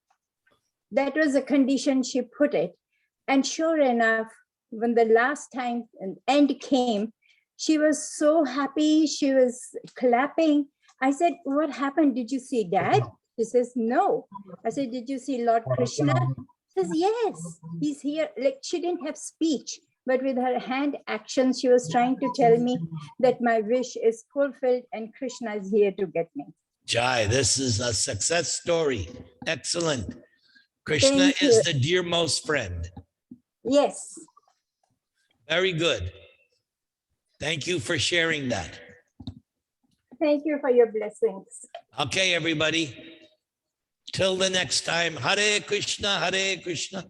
That was the condition she put it. And sure enough, when the last time an end came, she was so happy. She was clapping. I said, what happened? Did you see Dad? She says, no. I said, did you see Lord Krishna? She says, yes, he's here. Like, she didn't have speech, but with her hand action, she was trying to tell me that my wish is fulfilled and Krishna is here to get me. Jai, this is a success story. Excellent. Krishna Thank is you. the dearmost friend. Yes. Very good. Thank you for sharing that. Thank you for your blessings. Okay, everybody. Till the next time. Hare Krishna, Hare Krishna.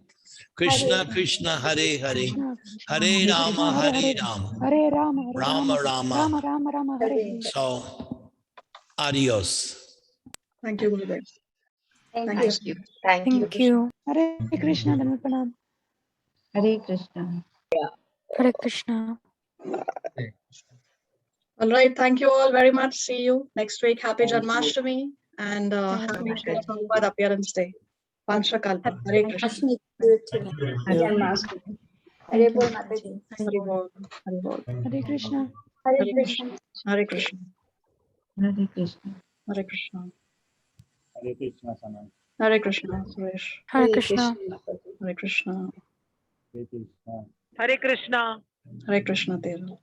Krishna Krishna, Hare Hare. Hare Rama, Hare Rama. Hare Rama, Rama Rama. Rama, Rama, Rama, Hare Hare. So, adios. Thank you, Gurudev. Thank you. Thank you. Hare Krishna, Dhamma Pranam. Hare Krishna. Hare Krishna. All right. Thank you all very much. See you next week. Happy Janmashtami and happy Srila Prabhupada Appearance Day. Panchakalpa. Hare Krishna. Hare Bol Mataji. Hare Bol. Hare Bol. Hare Krishna. Hare Krishna. Hare Krishna. Hare Krishna. Hare Krishna. Hare Krishna, Sanat. Hare Krishna. Suresh. Hare Krishna. Hare Krishna. Hare Krishna. Hare Krishna. Hare Krishna. Tera.